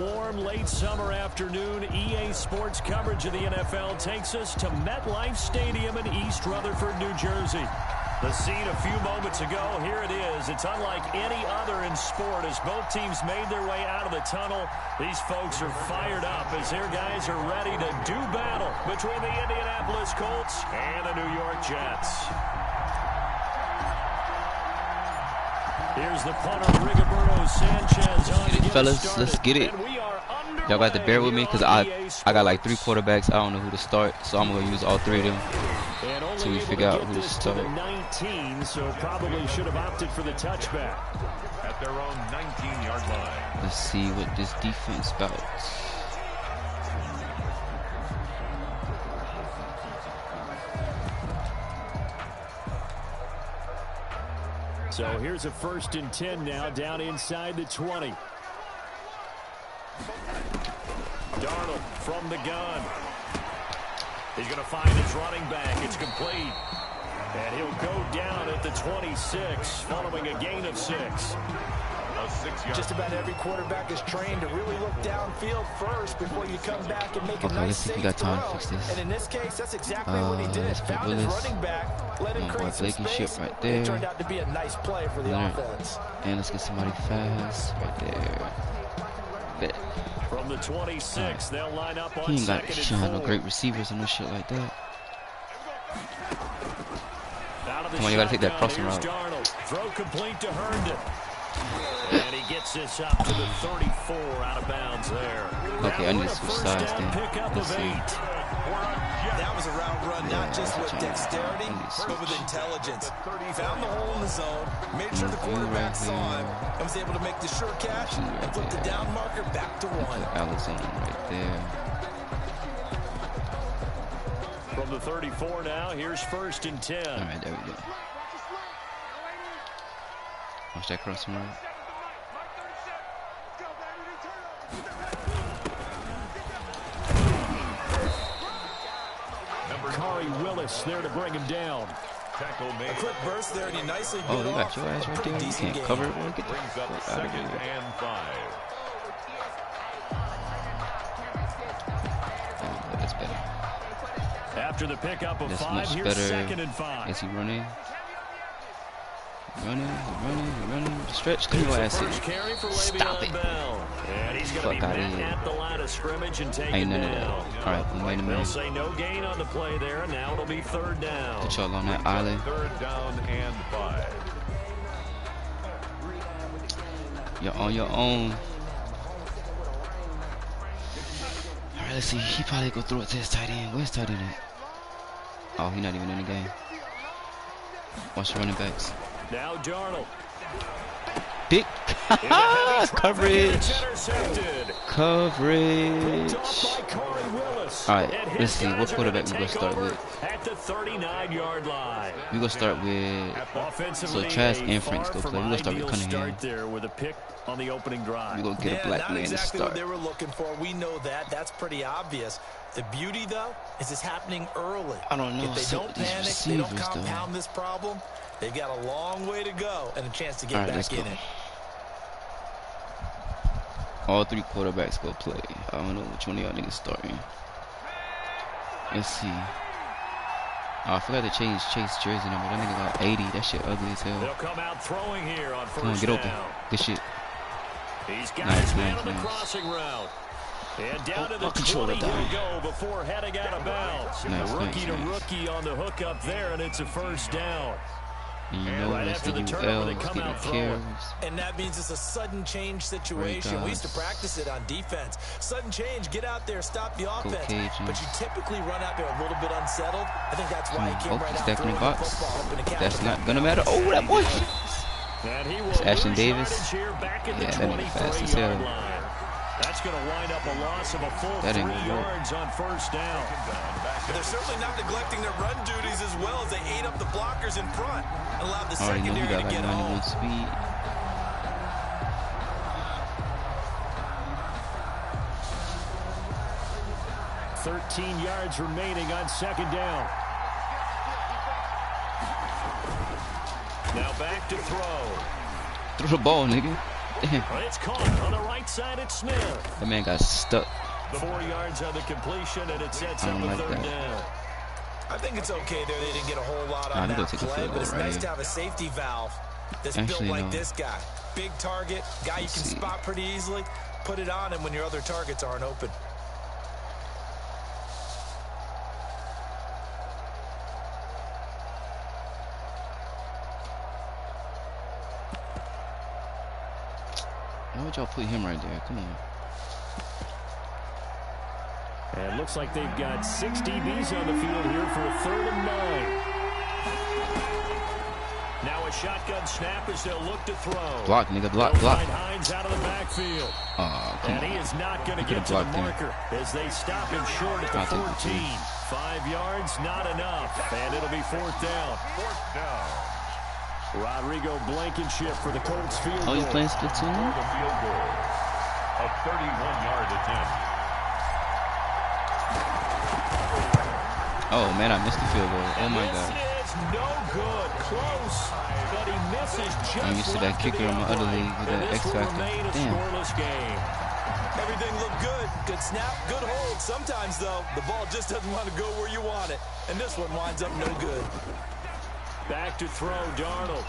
warm late summer afternoon, EA Sports coverage of the NFL takes us to MetLife Stadium in East Rutherford, New Jersey. The scene a few moments ago, here it is. It's unlike any other in sport as both teams made their way out of the tunnel. These folks are fired up as their guys are ready to do battle between the Indianapolis Colts and the New York Jets. Here's the punter, Rigoberto Sanchez. Let's get it, fellas. Let's get it. Y'all got to bear with me because I got like 3 quarterbacks. I don't know who to start, so I'm going to use all 3 of them until we figure out who to start. 19, so probably should have opted for the touchback at their own 19-yard line. Let's see what this defense spouts. So here's a 1st and 10 now, down inside the 20. Darnold from the gun. He's going to find his running back. It's complete. And he'll go down at the 26, following a gain of 6. Just about every quarterback is trained to really look downfield first before you come back and make a nice safe throw. And in this case, that's exactly what he did. Found his running back, let him create some space, right there. It turned out to be a nice play for the offense. And let's get somebody fast right there. Bet. From the 26, they'll line up on he ain't got 2nd and 4. no great receivers and no shit like that. Come on, you gotta take that crossing route. Darnold. Throw complete to Herndon. And he gets this up to the 34 out of bounds there. Okay, I need to switch sides then. Let's see. That was a route run, not just with dexterity, but with intelligence. Found the hole in the zone, made sure the quarterback saw him, and was able to make the sure catch and flip the down marker back to 1. Allison right there. From the 34 now, here's 1st and 10. All right, there we go. Watch that crossing route. Kari Willis there to bring him down. A quick burst there, and he nicely you got your ass right there. You can't cover it. Get the fuck out of here. And 5. Oh, that's better. After the pickup of that's 5, much here's better. 2nd and 5. Is he running? Running. Stretch. Come your ass in. Stop it. And he's going to be met at the line of scrimmage and taken ain't none down. of that. All right, wait a minute. They'll say no gain on the play there, and now it'll be 3rd down. Put y'all on that island. 3rd down and 5. You're on your own. All right, let's see. He probably go throw it to his tight end. Where's tight end at? Oh, he's not even in the game. Watch the running backs. Now Darnold. Big coverage. All right, let's see what quarterback we gonna start with. At the 39-yard line. We gonna start with so Trask and Franks go play. We gonna start with Cunningham. There with a pick on the opening drive. We gonna get a black man to start. What they were looking for. We know that. That's pretty obvious. The beauty though is it's happening early. I don't know. If they don't panic, they don't compound this problem. They've got a long way to go and a chance to get back in it. All 3 quarterbacks go play. I don't know which one of y'all niggas starting. Let's see. Oh, I forgot to change Chase jersey number. That nigga got 80. That shit ugly as hell. They'll come out throwing here on 1st Come on, get open. Good shit. He's got his man on the crossing route. And down to the 20 will go before heading out of bounds. Rookie to rookie on the hook up there, and it's a 1st down. And you know right after the turnover, they come out throwing. And that means it's a sudden change situation. We used to practice it on defense. Sudden change, get out there, stop the offense. But you typically run out there a little bit unsettled. I think that's why he came right out throwing the football. That's not gonna matter. Oh, that boy. It's Ashton Davis. Yeah, that nigga fast as hell. That's going to wind up a loss of a full 3 yards on 1st down. They're certainly not neglecting their run duties as well as they ate up the blockers in front and allowed the secondary to get home. Speed. 13 yards remaining on 2nd down. Now back to throw. Throw the ball, nigga. It's caught on the right side at Smith. That man got stuck. 4 yards on the completion, and it sets up a third down. I think it's okay there. They didn't get a whole lot on that play, but it's nice to have a safety valve that's built like this guy. Big target, guy you can spot pretty easily. Put it on him when your other targets aren't open. Why would y'all put him right there? Come on. And looks like they've got 6 DBs on the field here for a 3rd and 9. Now a shotgun snap as they'll look to throw. Block, nigga, block. Hines out of the backfield. And he is not going to get to the marker as they stop him short at the 14. 5 yards, not enough. And it'll be 4th down. Rodrigo Blankenship for the Colts field goal. Oh, you playing splatoon? The field goal. A 31-yard attempt. Oh man, I missed the field goal. Oh my god. This is no good. Close, but he misses just. I'm used to that kicker in my other league with that X Factor. Damn. Game. Everything looked good. Good snap, good hold. Sometimes though, the ball just doesn't want to go where you want it, and this one winds up no good. Back to throw, Darnold.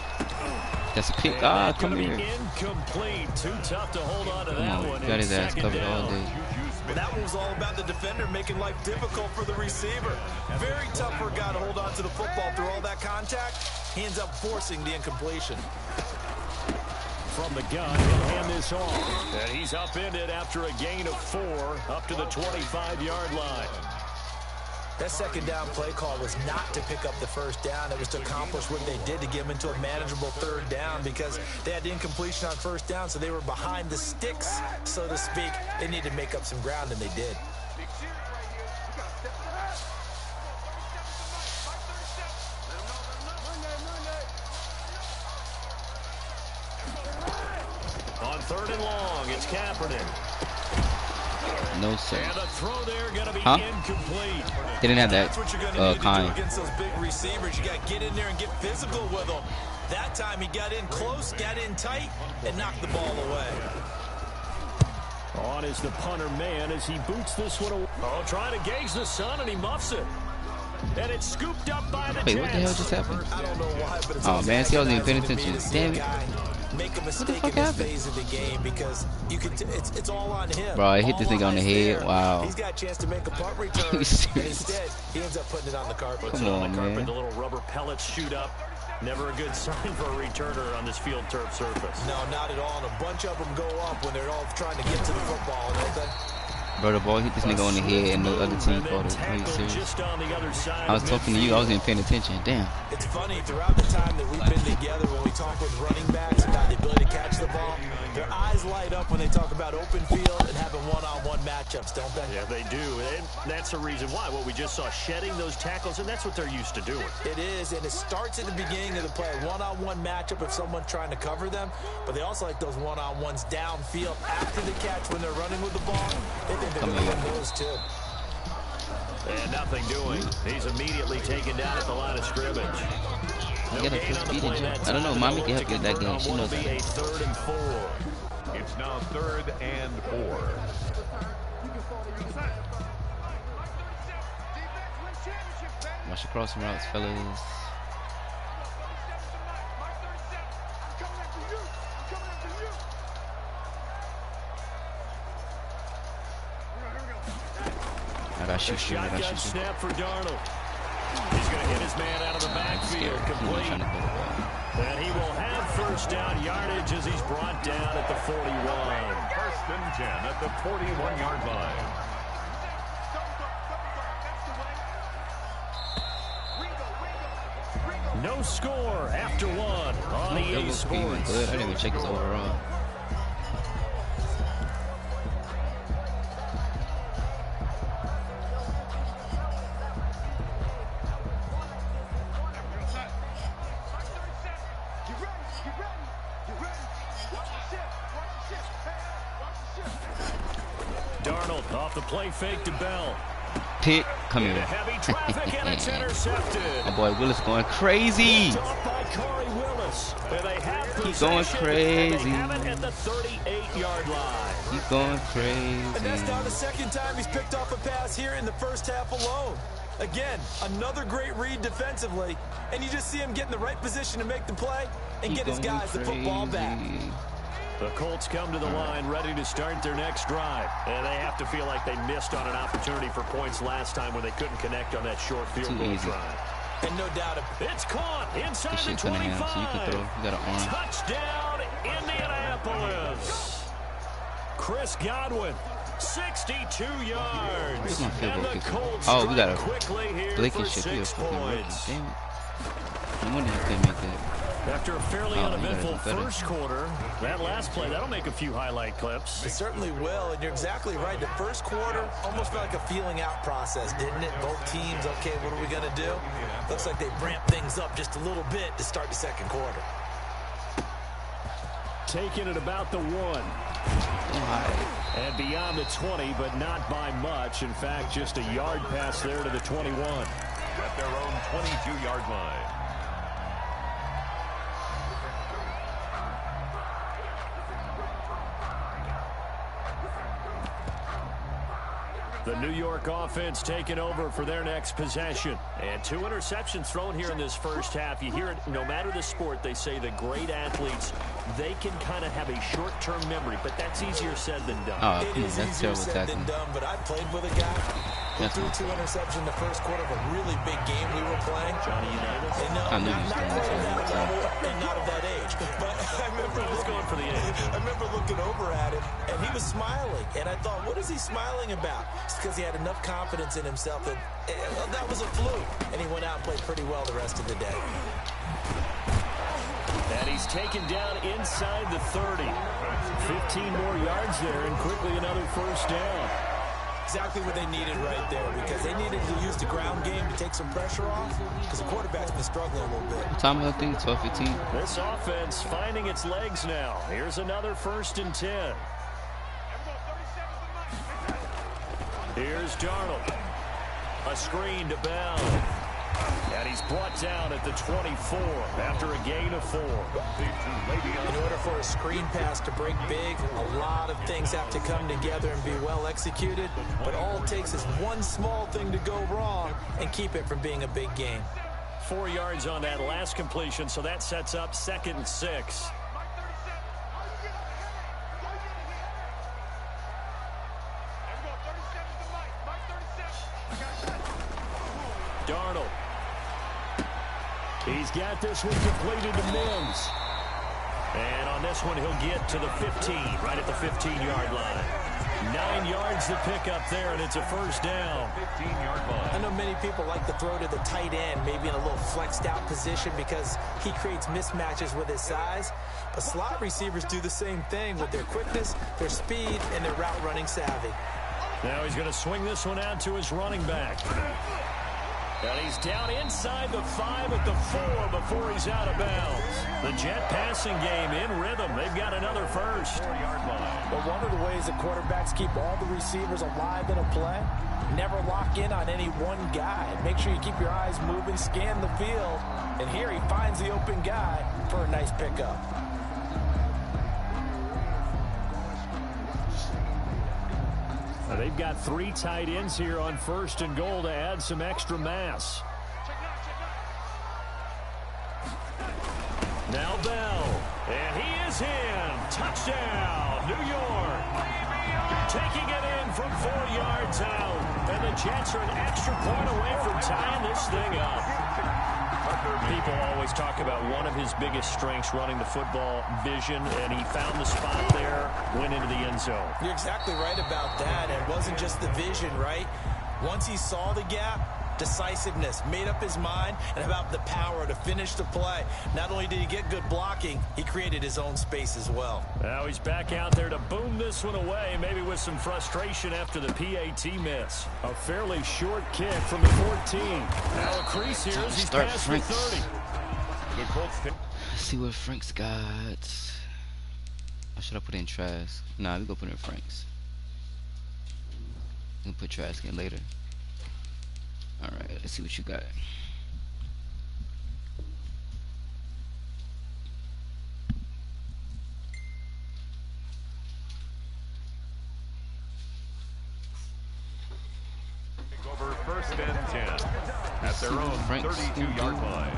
That's a pick. Ah, come here. Incomplete. Too tough to hold on to that one. Got his ass covered all day. Well, that one was all about the defender making life difficult for the receiver. Very tough for a guy to hold on to the football through all that contact. He ends up forcing the incompletion. From the gun, he'll hand this off. And he's upended after a gain of 4 up to the 25-yard line. That second down play call was not to pick up the first down. It was to accomplish what they did to get him into a manageable 3rd down because they had the incompletion on 1st down, so they were behind the sticks, so to speak. They needed to make up some ground, and they did. On 3rd and long, it's Kaepernick. No, sir. And the throw there going to be incomplete. They didn't have that That's what you're going to need to kind. do against those big receivers. You got to get in there and get physical with them. That time he got in close, got in tight, and knocked the ball away. On is the punter man as he boots this one away. Oh, trying to gauge the sun, and he muffs it. And it's scooped up by the Jets. Wait, what the hell just happened? I don't know why, but it's oh man, see, I wasn't even paying attention. Damn it. Make a mistake in this phase of the game because you can. It's all on him. Bro, I hit this nigga on the head. Wow. He's got a chance to make a punt return. And instead, he ends up putting it on the carpet. Come on, man. The little rubber pellets shoot up. Never a good sign for a returner on this field turf surface. No, not at all. And a bunch of them go up when they're all trying to get to the football, don't they? Bro, the ball hit this nigga on the head and the other team called it. Are you serious? I was talking to you. I wasn't paying attention. Damn. It's funny, throughout the time that we've been together, when we talk with running backs about the ability to catch the ball, their eyes light up when they talk about open field and having one-on-one matchups, don't they? Yeah, they do. And that's the reason why. What we just saw, shedding those tackles, and that's what they're used to doing. It is, and it starts at the beginning of the play. One-on-one matchup if someone's trying to cover them, but they also like those one-on-ones downfield after the catch when they're running with the ball. They think they're going to win those too. And nothing doing. He's immediately taken down at the line of scrimmage. No gain on the play that time. I don't know. Mommy can help you with that game. She knows that. A 3rd and 4. It's now 3rd and 4. Watch the crossing routes, fellas. I got shoot you. I got shoot you. Snap for Darnold. He's going to hit his man out of the backfield. Complete. And he will have 1st down yardage as he's brought down at the 41. 1st and 10 at the 41-yard line. No score after 1 on EA Sports. Good. I didn't even check his overall. Darnold off the play fake to Bell. Pick, come here. Heavy traffic and it's intercepted. My boy Willis going crazy. By Corey Willis. Indianapolis. And they have He's going crazy. They have it at the 38-yard line. He's going crazy. And that's now the second time he's picked off a pass here in the first half alone. Again, another great read defensively, and you just see him get in the right position to make the play and get his guys the football back. The Colts come to the line ready to start their next drive. And they have to feel like they missed on an opportunity for points last time when they couldn't connect on that short field goal drive. And no doubt it's caught inside the 25. So you can throw. You got an arm. Touchdown, Indianapolis. Chris Godwin, 62 yards. Where's my field and goal the kicker? Colts Oh, we got a quickly here Blake for and shit. We 6 a fucking rookie. points. Damn it. No wonder he couldn't make that. After a fairly uneventful first quarter, that last play, that'll make a few highlight clips. It certainly will, and you're exactly right. The first quarter almost felt like a feeling out process, didn't it? Both teams, okay, what are we going to do? Looks like they ramped things up just a little bit to start the second quarter. Taking it about the 1. And beyond the 20, but not by much. In fact, just a yard pass there to the 21. At their own 22-yard line. The New York offense taking over for their next possession. And 2 interceptions thrown here in this first half. You hear it, no matter the sport, they say the great athletes, they can kind of have a short-term memory, but that's easier said than done. Oh, it is easier said than done, but I played with a guy who threw 2 interceptions in the first quarter of a really big game we were playing. Johnny Unitas? And no, I knew not he was quite going at to that level and not of that age. But I remember going for the age. I remember looking over at him, and he was smiling. And I thought, what is he smiling about? It's because he had enough confidence in himself that that was a fluke. And he went out and played pretty well the rest of the day. And he's taken down inside the 30. 15 more yards there, and quickly another first down. Exactly what they needed right there, because they needed to use the ground game to take some pressure off, because the quarterback's been struggling a little bit. Time of thing, 12-15. This offense finding its legs now. Here's another 1st and 10. Here's Darnold. A screen to Bell. And he's brought down at the 24 after a gain of 4. In order for a screen pass to break big, a lot of things have to come together and be well executed. But all it takes is one small thing to go wrong and keep it from being a big game. 4 yards on that last completion, so that sets up 2nd and 6. Darnold. He's got this one completed to Mims. And on this one, he'll get to the 15, right at the 15-yard line. 9 yards to pick up there, and it's a first down. 15-yard line. I know many people like to throw to the tight end, maybe in a little flexed out position because he creates mismatches with his size. But slot receivers do the same thing with their quickness, their speed, and their route running savvy. Now he's going to swing this one out to his running back. And he's down inside the 5 at the 4 before he's out of bounds. The Jet passing game in rhythm. They've got another first. 4-yard line. But one of the ways that quarterbacks keep all the receivers alive in a play, never lock in on any one guy. Make sure you keep your eyes moving, scan the field. And here he finds the open guy for a nice pickup. They've got 3 tight ends here on 1st and goal to add some extra mass. Now Bell, and he is in. Touchdown, New York. Taking it in from 4 yards out. And the Jets are an extra point away from tying this thing up. People always talk about one of his biggest strengths, running the football, vision, and he found the spot there, went into the end zone. You're exactly right about that. It wasn't just the vision, right? Once he saw the gap, decisiveness, made up his mind, and about the power to finish the play. Not only did he get good blocking, he created his own space as well. Now he's back out there to boom this one away, maybe with some frustration after the PAT miss. A fairly short kick from the 14. Now a crease here as he's past the 30. The Colts. Let's see what Frank's got. Or should I put in Trask? Nah, we go put in Frank's. We can put Trask in later. Alright, let's see what you got. 10 at their own 32-yard line.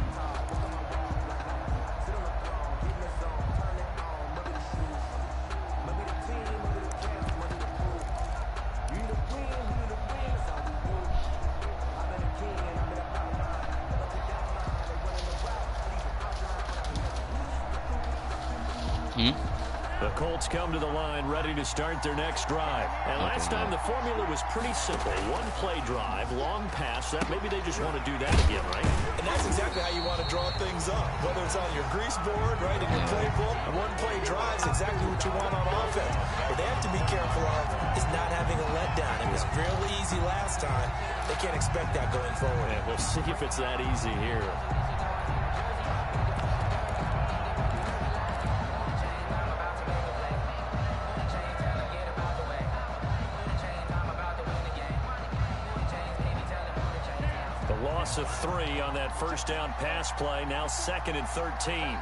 The Colts come to the line ready to start their next drive. And last time the formula was pretty simple. One play drive, long pass. That maybe they just want to do that again, right? And that's exactly how you want to draw things up. Whether it's on your grease board, right, in your playbook, one play drive is exactly what you want on offense. What they have to be careful of is not having a letdown. It was really easy last time. They can't expect that going forward. And we'll see if it's that easy here. Of 3 on that first down pass play. Now 2nd and 13.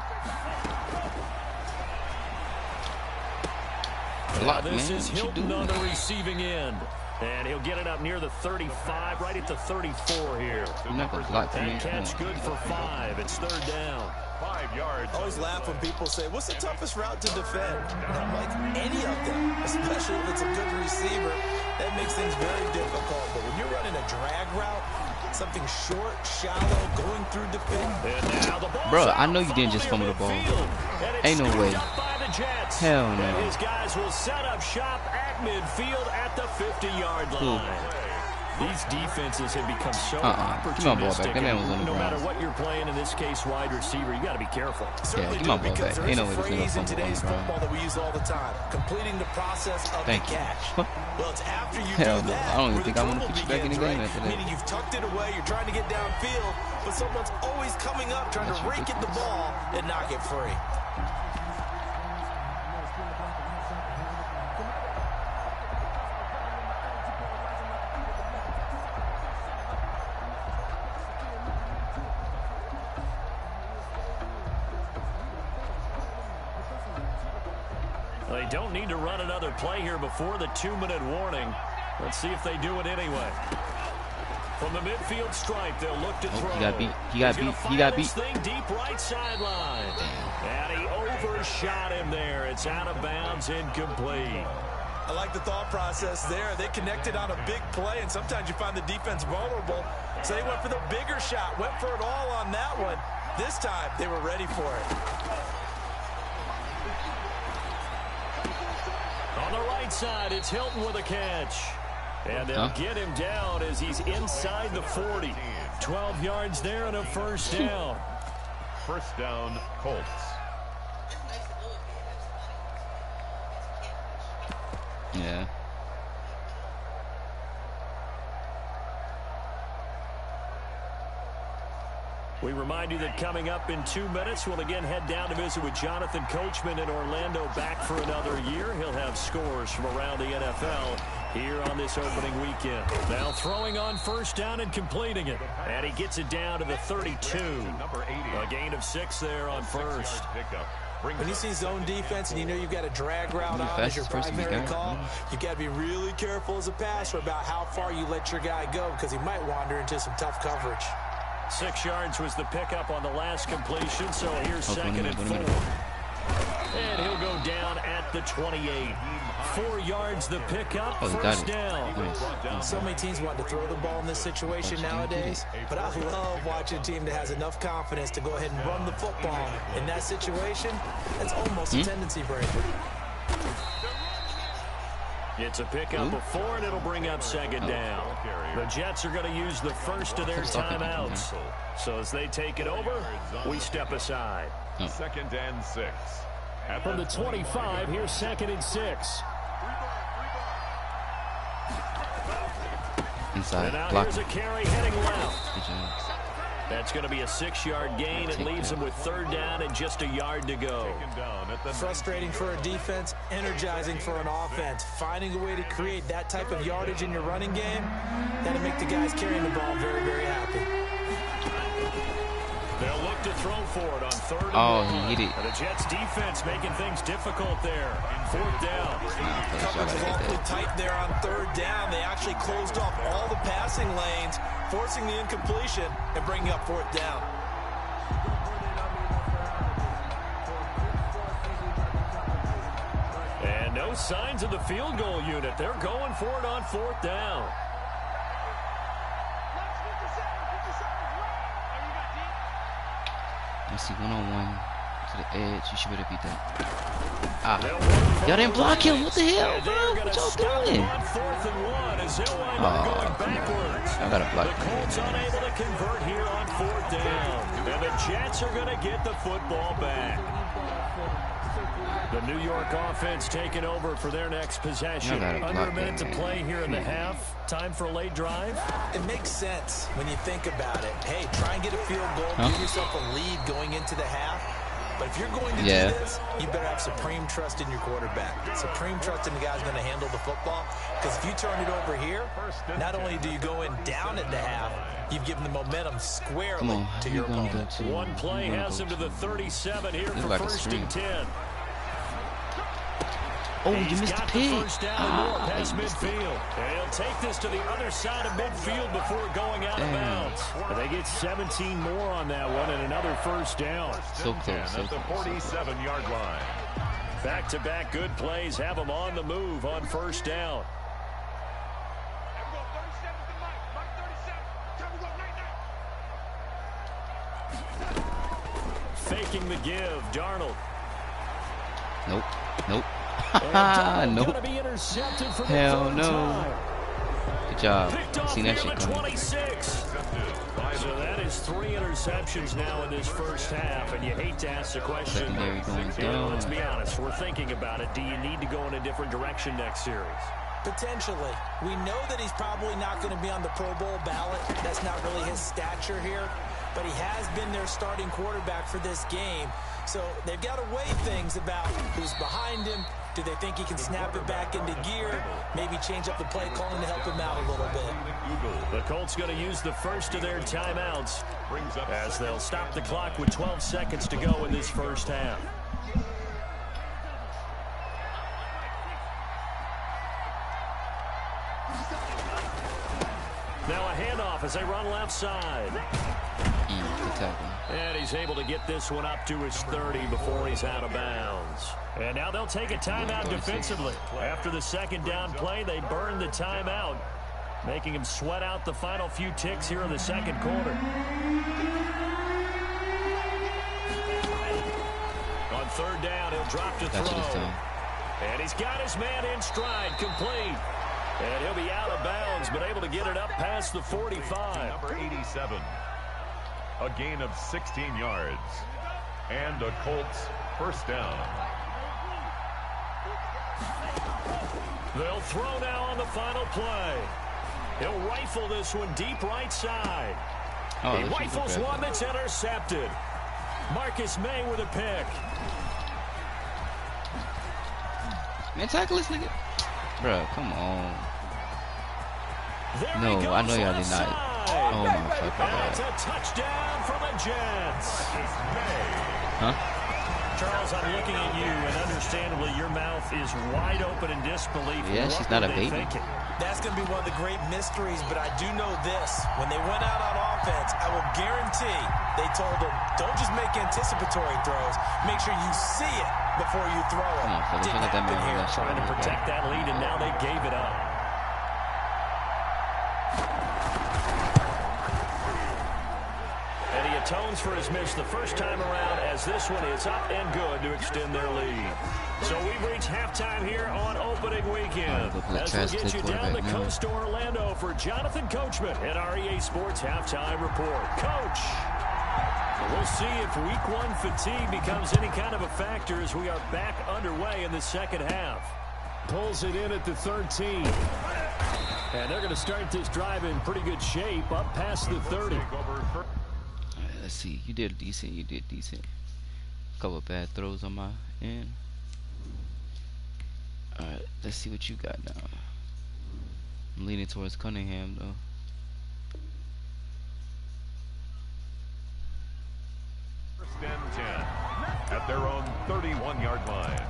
This is Hilton on the receiving end. And he'll get it up near the 35, right at the 34 here. That catch good for 5. It's 3rd down. 5 yards. I always laugh when people say, what's the toughest route to defend? And I'm like, any of them, especially if it's a good receiver. That makes things very difficult. But when you're running a drag route, something short, shallow, going through defense. Bro, I know you didn't just fumble the ball. Ain't no way. Hell no. His guys will set up shop at midfield at the 50-yard line. These defenses have become so opportunistic. No matter what you're playing, in this case, wide receiver, you got to be careful. Yeah, give my ball back. Ain't no way this nigga in today's football that we use all the time, completing the process of the catch. Well, it's after you do that. I don't even think I want to put you back in the game after that. Meaning you've tucked it away, you're trying to get downfield, but someone's always coming up trying to rake at the ball and knock it free. They don't need to run another play here before the 2-minute warning. Let's see if they do it anyway. From the midfield stripe, they'll look to throw. He got beat. He got beat. Thing deep right sideline. And he overshot him there. It's out of bounds, incomplete. I like the thought process there. They connected on a big play, and sometimes you find the defense vulnerable. So they went for the bigger shot, went for it all on that one. This time, they were ready for it. On the right side, it's Hilton with a catch. And they'll get him down as he's inside the 40. 12 yards there and a first down. First down, Colts. Yeah. We remind you that coming up in 2 minutes, we'll again head down to visit with Jonathan Coachman in Orlando, back for another year. He'll have scores from around the NFL here on this opening weekend. Now throwing on first down and completing it. And he gets it down to the 32. A gain of 6 there on first. When you see zone defense and you know you've got a drag route on as your primary call, you've got to be really careful as a passer about how far you let your guy go, because he might wander into some tough coverage. 6 yards was the pickup on the last completion, so here's 2nd and 4. And he'll go down at the 28. 4 yards the pickup, first down. So many teams want to throw the ball in this situation nowadays, but I love watching a team that has enough confidence to go ahead and run the football. In that situation, that's almost a tendency breaker. It's a pickup of 4, and it'll bring up 2nd down. The Jets are going to use the first of their timeouts. So as they take it over, we step aside. 2nd and 6. From the 25, here's 2nd and 6. Inside. And now here's a carry heading left. That's going to be a 6-yard gain. It leaves them with 3rd down and just a yard to go. Frustrating for a defense, energizing for an offense. Finding a way to create that type of yardage in your running game, that'll make the guys carrying the ball very, very happy. They'll look to throw for it on 3rd and 1. Oh, he hit it. And the Jets defense making things difficult there. 4th down. Coverage was awfully tight there on 3rd down. They actually closed off all the passing lanes, forcing the incompletion and bringing up 4th down. And no signs of the field goal unit. They're going for it on 4th down. Let's see, one-on-one to the edge. You should better beat that. Ah, y'all didn't block him. What the hell, bro? What y'all doing? I gotta block him. The Colts unable to convert here on 4th down. And the Jets are going to get the football back. The New York offense taking over for their next possession. Under a minute to play here in the half. Time for a late drive. It makes sense when you think about it. Hey, try and get a field goal. Give yourself a lead going into the half. But if you're going to do this, you better have supreme trust in your quarterback. Supreme trust in the guy's going to handle the football. Because if you turn it over here, not only do you go in down at the half, you've given the momentum squarely to your opponent. One play has him to the 37 here for like 1st and 10. Oh, you missed the pick. Past midfield. And he'll take this to the other side of midfield before going out of bounds. And they get 17 more on that one and another 1st down. So close. At the 47-yard line. Back-to-back good plays have them on the move on 1st down. Faking the give, Darnold. Nope. Nope. Nope. Hell no. Good job. Seen that shit coming. So that is 3 interceptions now in this 1st half, and you hate to ask the question. Secondary going down. Let's be honest, we're thinking about it. Do you need to go in a different direction next series? Potentially. We know that he's probably not going to be on the Pro Bowl ballot. That's not really his stature here. But he has been their starting quarterback for this game. So they've got to weigh things about who's behind him. Do they think he can snap it back into gear? Maybe change up the play calling to help him out a little bit. The Colts going to use the first of their timeouts as they'll stop the clock with 12 seconds to go in this 1st half. Now a handoff as they run left side. And he's able to get this one up to his 30 before he's out of bounds. And now they'll take a timeout defensively. After the 2nd down play, they burn the timeout, making him sweat out the final few ticks here in the 2nd quarter. On 3rd down, he'll drop to throw. And he's got his man in stride, complete. And he'll be out of bounds, but able to get it up past the 45. Number 87. A gain of 16 yards. And a Colts 1st down. They'll throw now on the final play. He'll rifle this one deep right side. He rifles one that's intercepted. Marcus May with a pick. Man, tackle this nigga. Bro, come on. No, I know y'all did not. Oh my fucking God. It's a touchdown for the Jets. Huh? Charles, I'm looking at you, and understandably, your mouth is wide open in disbelief. Yeah, she's not a baby. That's going to be one of the great mysteries, but I do know this. When they went out on offense, I will guarantee they told them, don't just make anticipatory throws. Make sure you see it before you throw it. Didn't happen here. Trying to protect that lead, and now they gave it up. And he atones for his miss the first time around as this one is up and good to extend their lead. So we've reached halftime here on opening weekend. As we get you down the coast to Orlando for Jonathan Coachman at our EA Sports Halftime Report. Coach, we'll see if week 1 fatigue becomes any kind of a factor as we are back underway in the 2nd half. Pulls it in at the 13. And they're going to start this drive in pretty good shape up past the 30. Let's see. You did decent. You did decent. Couple of bad throws on my end. Alright, let's see what you got now. I'm leaning towards Cunningham though. and 10 at their own 31-yard line.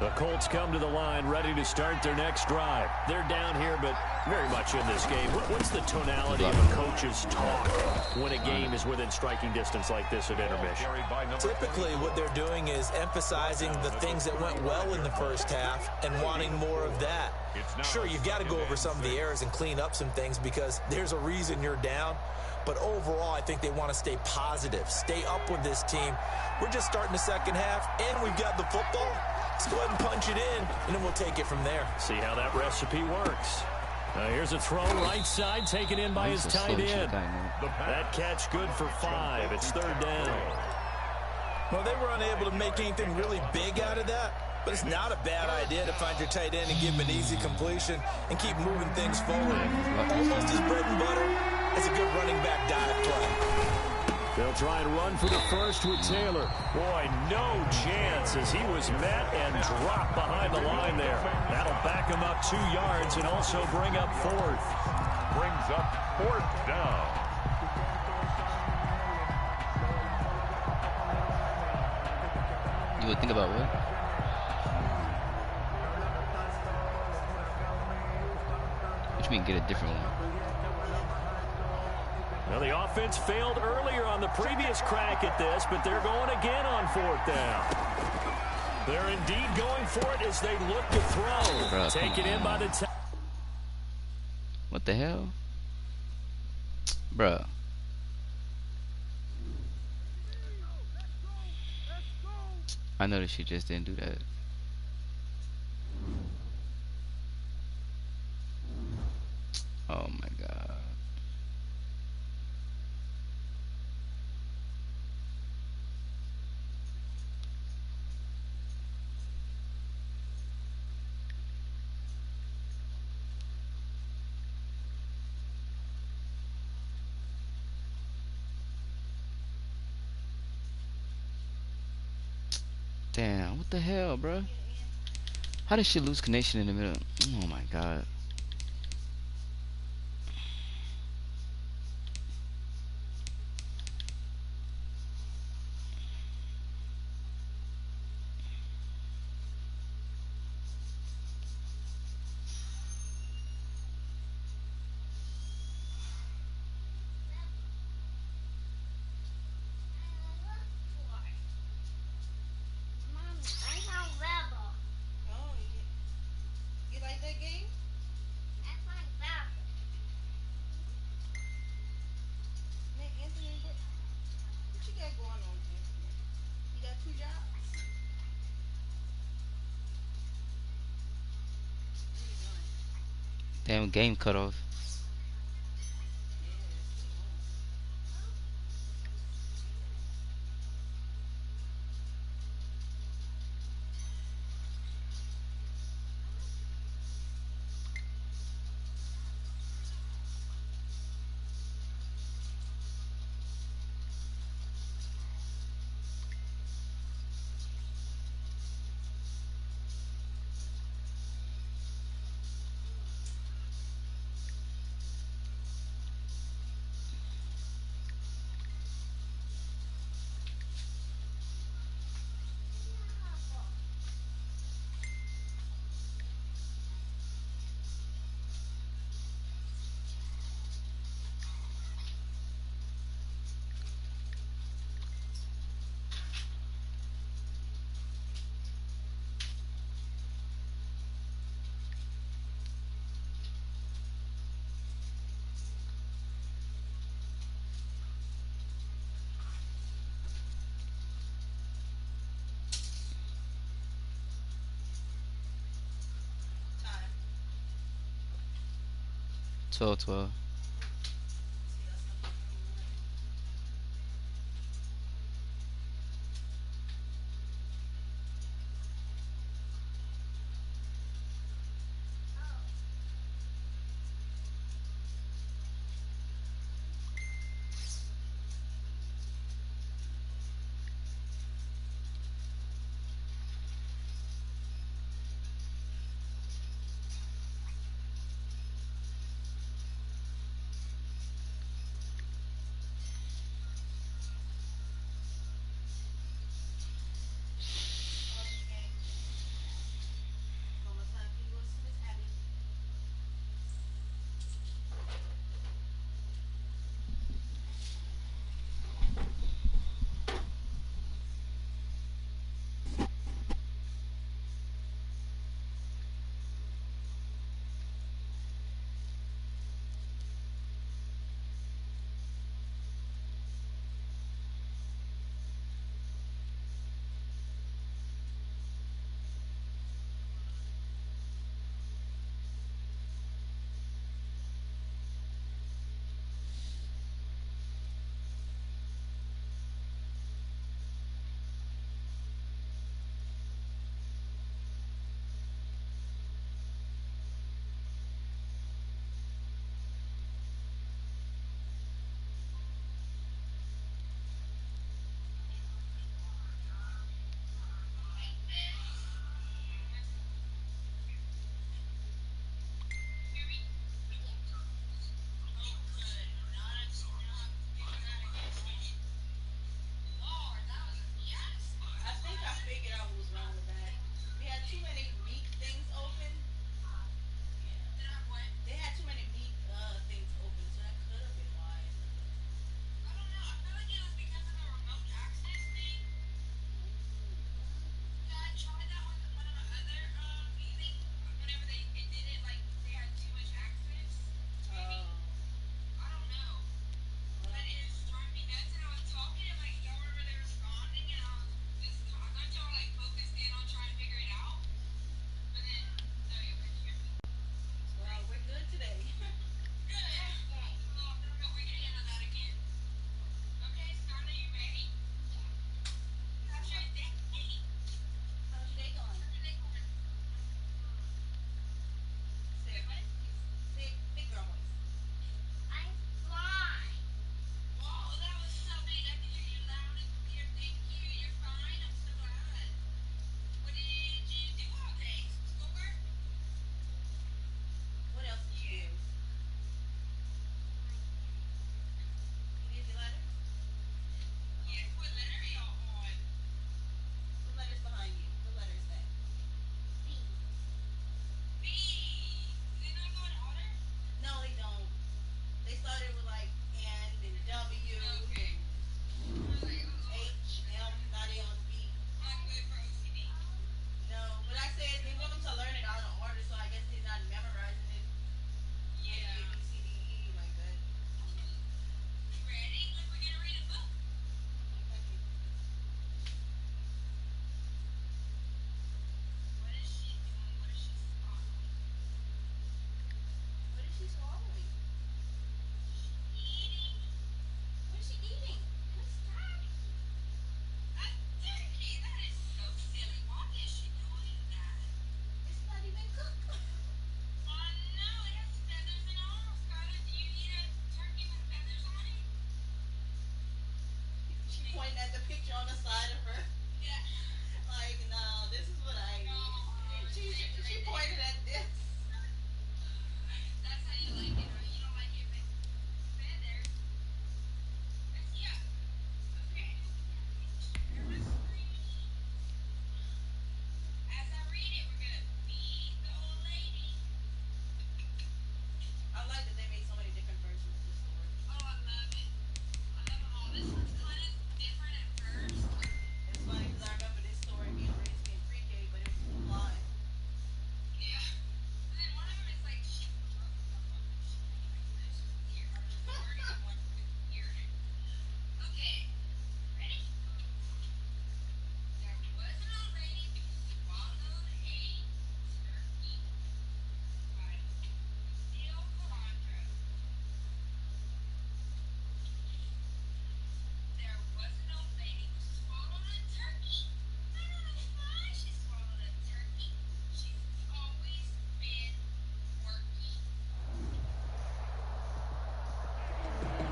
The Colts come to the line ready to start their next drive. They're down here, but very much in this game. What's the tonality of a coach's talk when a game is within striking distance like this at intermission? Typically, what they're doing is emphasizing the things that went well in the first half and wanting more of that. Sure, you've got to go over some of the errors and clean up some things because there's a reason you're down. But overall, I think they want to stay positive, stay up with this team. We're just starting the second half, and we've got the football. Let's go ahead and punch it in, and then we'll take it from there. See how that recipe works. Here's a throw right side, taken in by his tight end. That catch good for 5. It's third down. Well, they were unable to make anything really big out of that, but it's not a bad idea to find your tight end and give him an easy completion and keep moving things forward. Almost his bread and butter is a good running back dive play. They'll try and run for the first with Taylor. Boy, no chance as he was met and dropped behind the line there. That'll back him up 2 yards and also bring up 4th. Brings up 4th down. You would think about what? What you mean get a different one? Well, the offense failed earlier on the previous crack at this, but they're going again on 4th down. They're indeed going for it as they look to throw. Bruh, Taken in by the what the hell? Bruh. I noticed she just didn't do that. Oh my god. Damn, what the hell, bro? How did she lose connection in the middle? Oh my god. Damn, game cut off. So 12.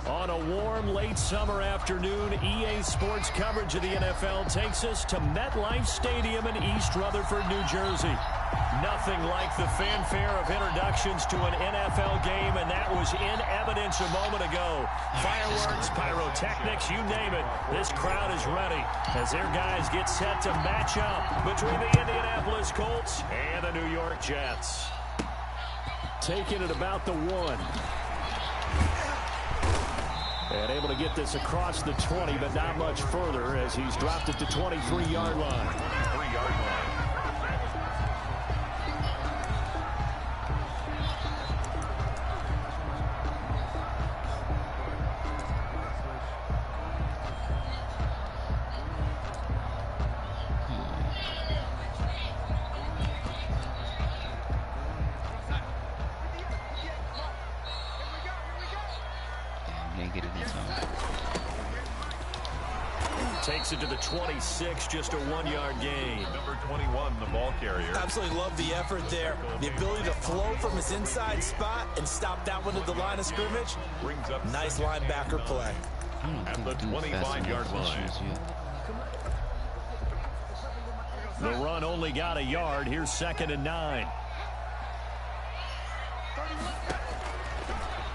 On a warm, late summer afternoon, EA Sports coverage of the NFL takes us to MetLife Stadium in East Rutherford, New Jersey. Nothing like the fanfare of introductions to an NFL game, and that was in evidence a moment ago. Fireworks, pyrotechnics, you name it. This crowd is ready as their guys get set to match up between the Indianapolis Colts and the New York Jets. Taking it about the 1. And able to get this across the 20, but not much further as he's dropped it to 23-yard line. 3-yard line. Takes it to the 26, just a 1-yard gain. Number 21, the ball carrier. Absolutely love the effort there. The ability to flow from his inside spot and stop that one at the line of scrimmage. Brings up nice linebacker play. At the 25-yard line. The run only got a yard. Here's 2nd and 9.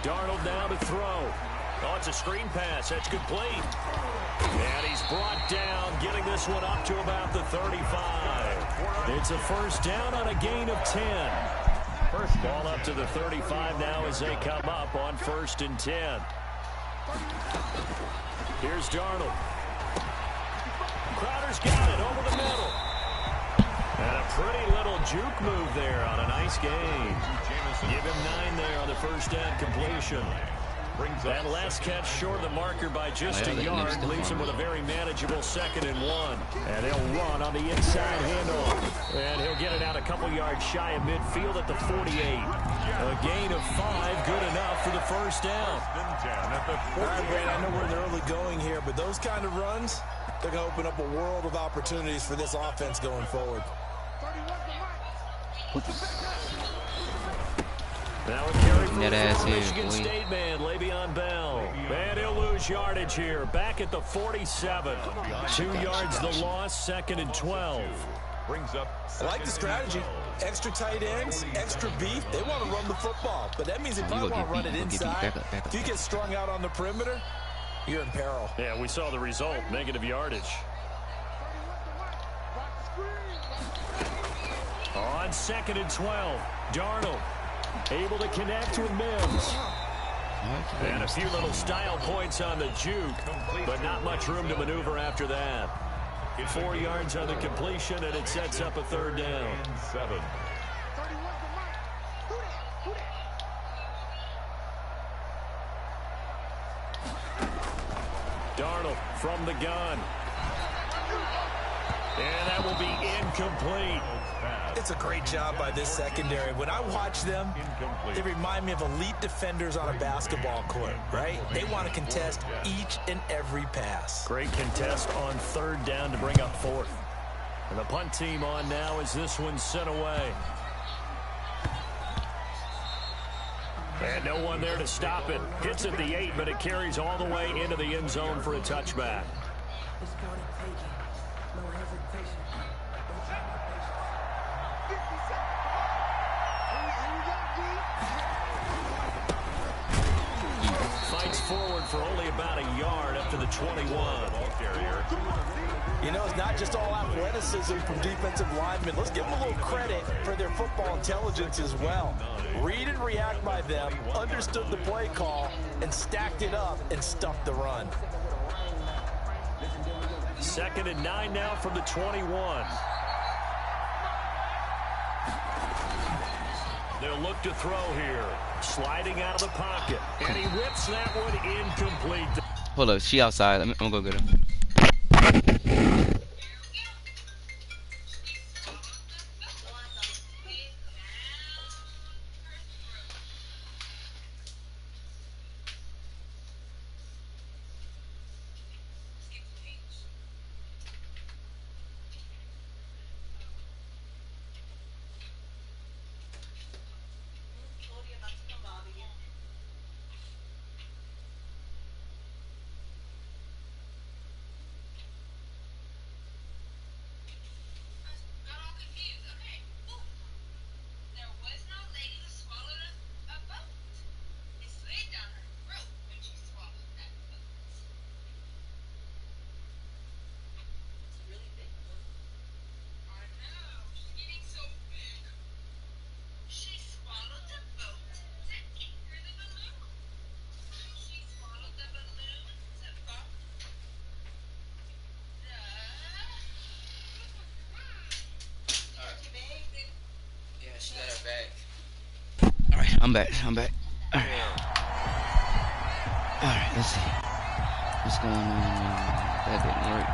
Darnold now to throw. Oh, it's a screen pass. That's complete. And he's brought down, getting this one up to about the 35. It's a first down on a gain of 10. First ball up to the 35 now as they come up on 1st and 10. Here's Darnold. Crowder's got it over the middle. And a pretty little juke move there on a nice gain. Give him 9 there on the first down completion. That last catch short of the marker by just a yard leaves him with a very manageable 2nd and 1. And they'll run on the inside handoff. And he'll get it out a couple yards shy of midfield at the 48. A gain of 5, good enough for the first down. All right, Brad, I know we're in the early going here, but those kind of runs, they're going to open up a world of opportunities for this offense going forward. Now a carry from the Michigan State man, Le'Veon Bell. And he'll lose yardage here. Back at the 47. 2 yards the loss, 2nd and 12. I like the strategy. Extra tight ends, extra beef. They want to run the football, but that means they probably want to run it inside. If you get strung out on the perimeter, you're in peril. Yeah, we saw the result, negative yardage. On 2nd and 12, Darnold. Able to connect with Mims. And a few little style points on the juke, but not much room to maneuver after that. 4 yards on the completion, and it sets up a 3rd down. 7. Darnold from the gun. And that will be incomplete. It's a great job by this secondary. When I watch them, they remind me of elite defenders on a basketball court, right? They want to contest each and every pass. Great contest on 3rd down to bring up 4th. And the punt team on now as this one's sent away. And no one there to stop it. Hits at the 8, but it carries all the way into the end zone for a touchback. Fights forward for only about a yard up to the 21. You know, it's not just all athleticism from defensive linemen. Let's give them a little credit for their football intelligence as well. Read and react by them, understood the play call, and stacked it up and stuffed the run. 2nd and 9 now from the 21. They'll look to throw here. Sliding out of the pocket. And he whips that one incomplete. Hold up, she outside. I'm gonna go get her. back. Alright, let's see. What's going on? That didn't work.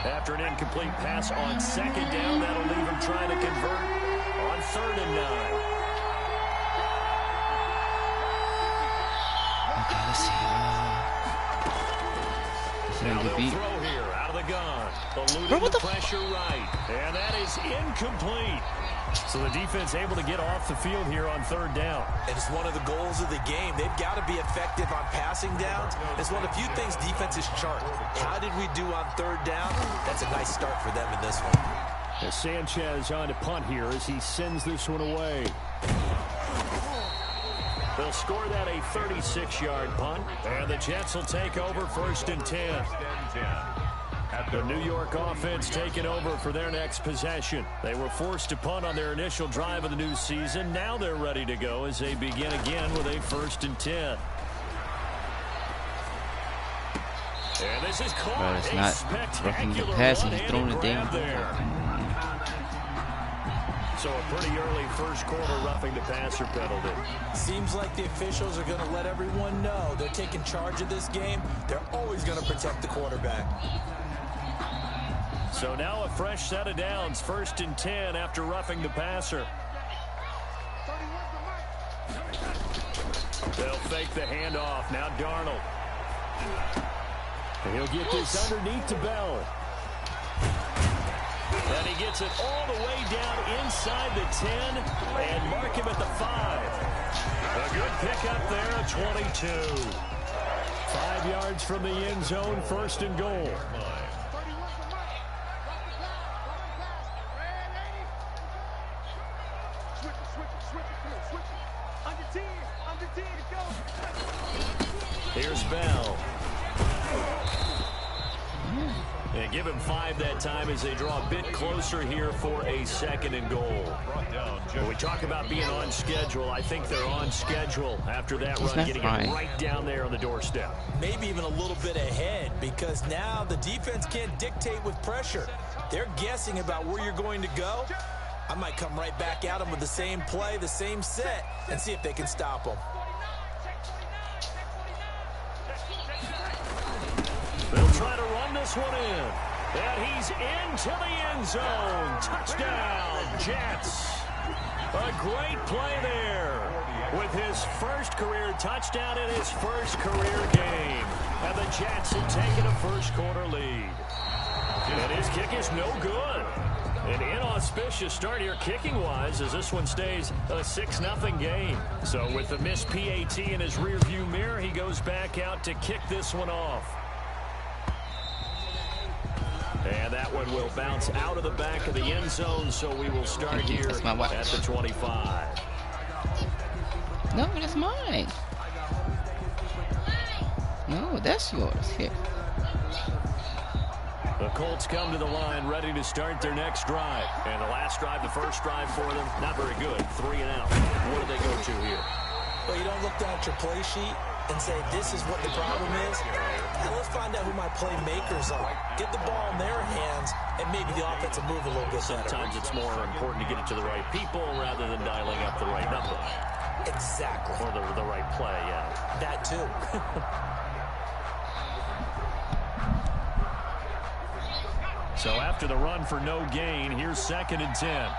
After an incomplete pass on second down, that'll leave him trying to convert on 3rd and 9. Okay, let's see. Now The beat. throw here out of the gun. Eluding the pressure right. And that is incomplete. So the defense able to get off the field here on 3rd down. And it's one of the goals of the game. They've got to be effective on passing downs. It's one of the few things defenses chart. How did we do on 3rd down? That's a nice start for them in this one. As Sanchez on to punt here as he sends this one away. They'll score that a 36-yard punt. And the Jets will take over 1st and 10. The New York offense taking over for their next possession. They were forced to punt on their initial drive of the new season. Now they're ready to go as they begin again with a 1st and 10. And this is caught. Bro, it's not roughing the pass. He's throwing it down there. So a pretty early first quarter roughing the passer penalty. Seems like the officials are going to let everyone know they're taking charge of this game. They're always going to protect the quarterback. So now a fresh set of downs, 1st and 10 after roughing the passer. They'll fake the handoff. Now Darnold. And he'll get this underneath to Bell. And he gets it all the way down inside the 10 and mark him at the 5. A good pickup there at 22. 5 yards from the end zone, 1st and goal. Here's Bell. And give him 5 that time as they draw a bit closer here for a 2nd and goal. When we talk about being on schedule, I think they're on schedule after that run, getting it right down there on the doorstep. Maybe even a little bit ahead, because now the defense can't dictate with pressure. They're guessing about where you're going to go. I might come right back at them with the same play, the same set, and see if they can stop them. They'll try to run this one in. And he's into the end zone. Touchdown, Jets. A great play there with his first career touchdown in his first career game. And the Jets have taken a first quarter lead. And his kick is no good. An inauspicious start here kicking-wise as this one stays a 6-0 game. So with the missed PAT in his rearview mirror, he goes back out to kick this one off. And that one will bounce out of the back of the end zone, so we will start here at the 25. No, that's mine. No, that's yours. Here. The Colts come to the line ready to start their next drive. And the last drive, the first drive for them, not very good. 3 and out. What do they go to here? Well, you don't look down at your play sheet and say, this is what the problem is. Now let's find out who my playmakers are. Get the ball in their hands, and maybe the offense will move a little bit better. Sometimes it's more important to get it to the right people rather than dialing up the right number. Exactly. Or the right play, yeah. That too. So after the run for no gain, here's 2nd and 10.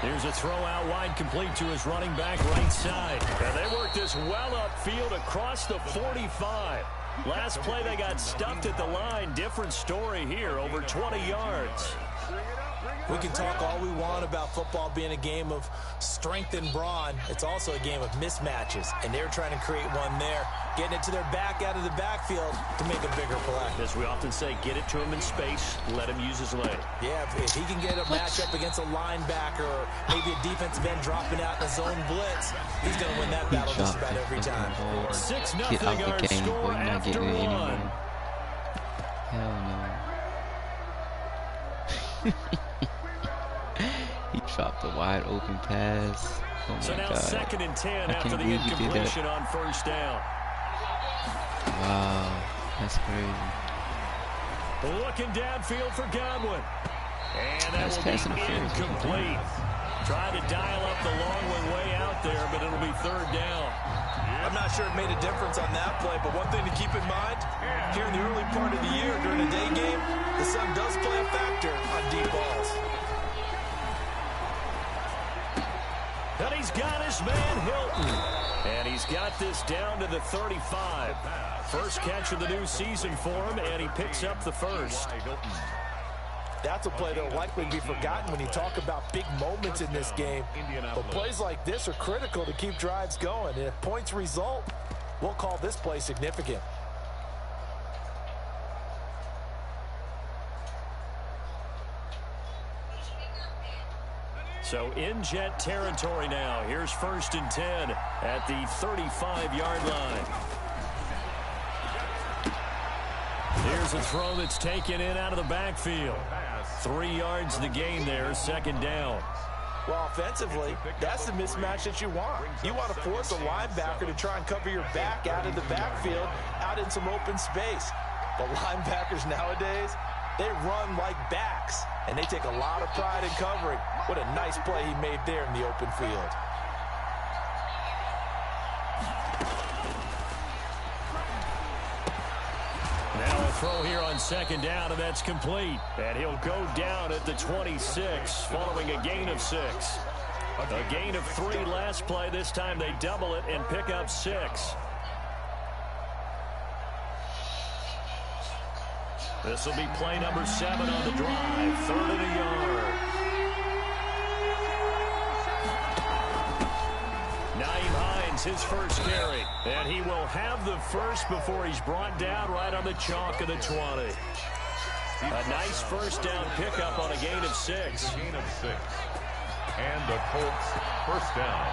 Here's a throw out wide, complete to his running back right side. And they work this well upfield across the 45. Last play they got stuffed at the line. Different story here, over 20 yards. We can talk all we want about football being a game of strength and brawn. It's also a game of mismatches, and they're trying to create one there, getting it to their back out of the backfield to make a bigger play. As we often say, get it to him in space, let him use his leg. Yeah, if he can get a matchup against a linebacker or maybe a defensive end dropping out in a zone blitz, he's going to win that battle just about every time. 6-0 our score after one. Hell no. He dropped a wide open pass. Oh so my now God. 2nd and 10 after the incompletion on first down. Wow, that's crazy. Looking downfield for Godwin. And that will be incomplete. Trying to dial up the long one way out there, but it'll be third down. I'm not sure it made a difference on that play, but one thing to keep in mind, here in the early part of the year during a day game, the sun does play a factor on deep balls. And he's got his man Hilton. And he's got this down to the 35. First catch of the new season for him, and he picks up the first. That's a play that will likely be forgotten when you talk about big moments in this game. But plays like this are critical to keep drives going. And if points result, we'll call this play significant. So in Jet territory now. Here's 1st and 10 at the 35-yard line. Here's a throw that's taken in out of the backfield. 3 yards the gain there, second down. Well, offensively, that's the mismatch that you want. You want to force a linebacker to try and cover your back out of the backfield, out in some open space. But linebackers nowadays, they run like backs, and they take a lot of pride in covering. What a nice play he made there in the open field. Now a throw here on second down, and that's complete. And he'll go down at the 26, following a gain of 6. A gain of 3 last play. This time they double it and pick up 6. This will be play number 7 on the drive. 3rd and a yard. Naeem Hines, his first carry. And he will have the first before he's brought down right on the chalk of the 20. A nice first down pickup on a gain of 6. Gain of 6. And the Colts first down.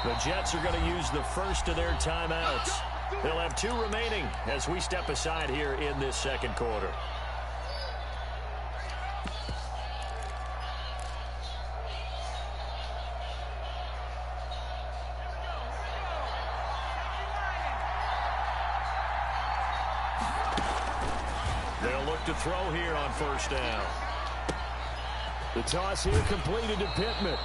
The Jets are going to use the first of their timeouts. They'll have 2 remaining as we step aside here in this second quarter. They'll look to throw here on first down. The toss here completed to Pittman.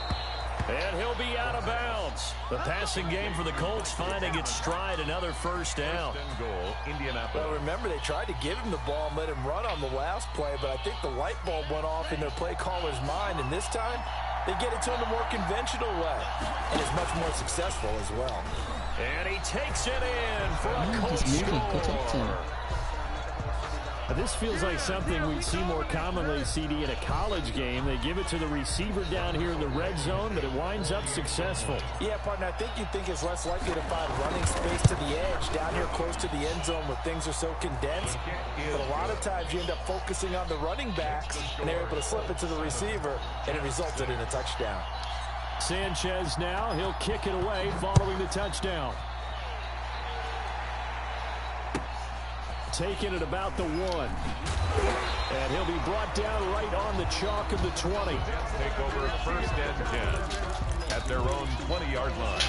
And he'll be out of bounds. The passing game for the Colts finding its stride, another first down. Well, remember, they tried to give him the ball and let him run on the last play, but I think the light bulb went off in their play caller's mind, and this time they get it to him a more conventional way, and is much more successful as well. And he takes it in for a Colts score. This feels like something we'd see more commonly, CD, in a college game. They give it to the receiver down here in the red zone, but it winds up successful. Yeah, partner, I think you'd think it's less likely to find running space to the edge down here close to the end zone where things are so condensed. But a lot of times you end up focusing on the running backs, and they're able to slip it to the receiver, and it resulted in a touchdown. Sanchez now, he'll kick it away following the touchdown. Taking it about the 1. And he'll be brought down right on the chalk of the 20. Take over 1st and 10 at their own 20-yard line.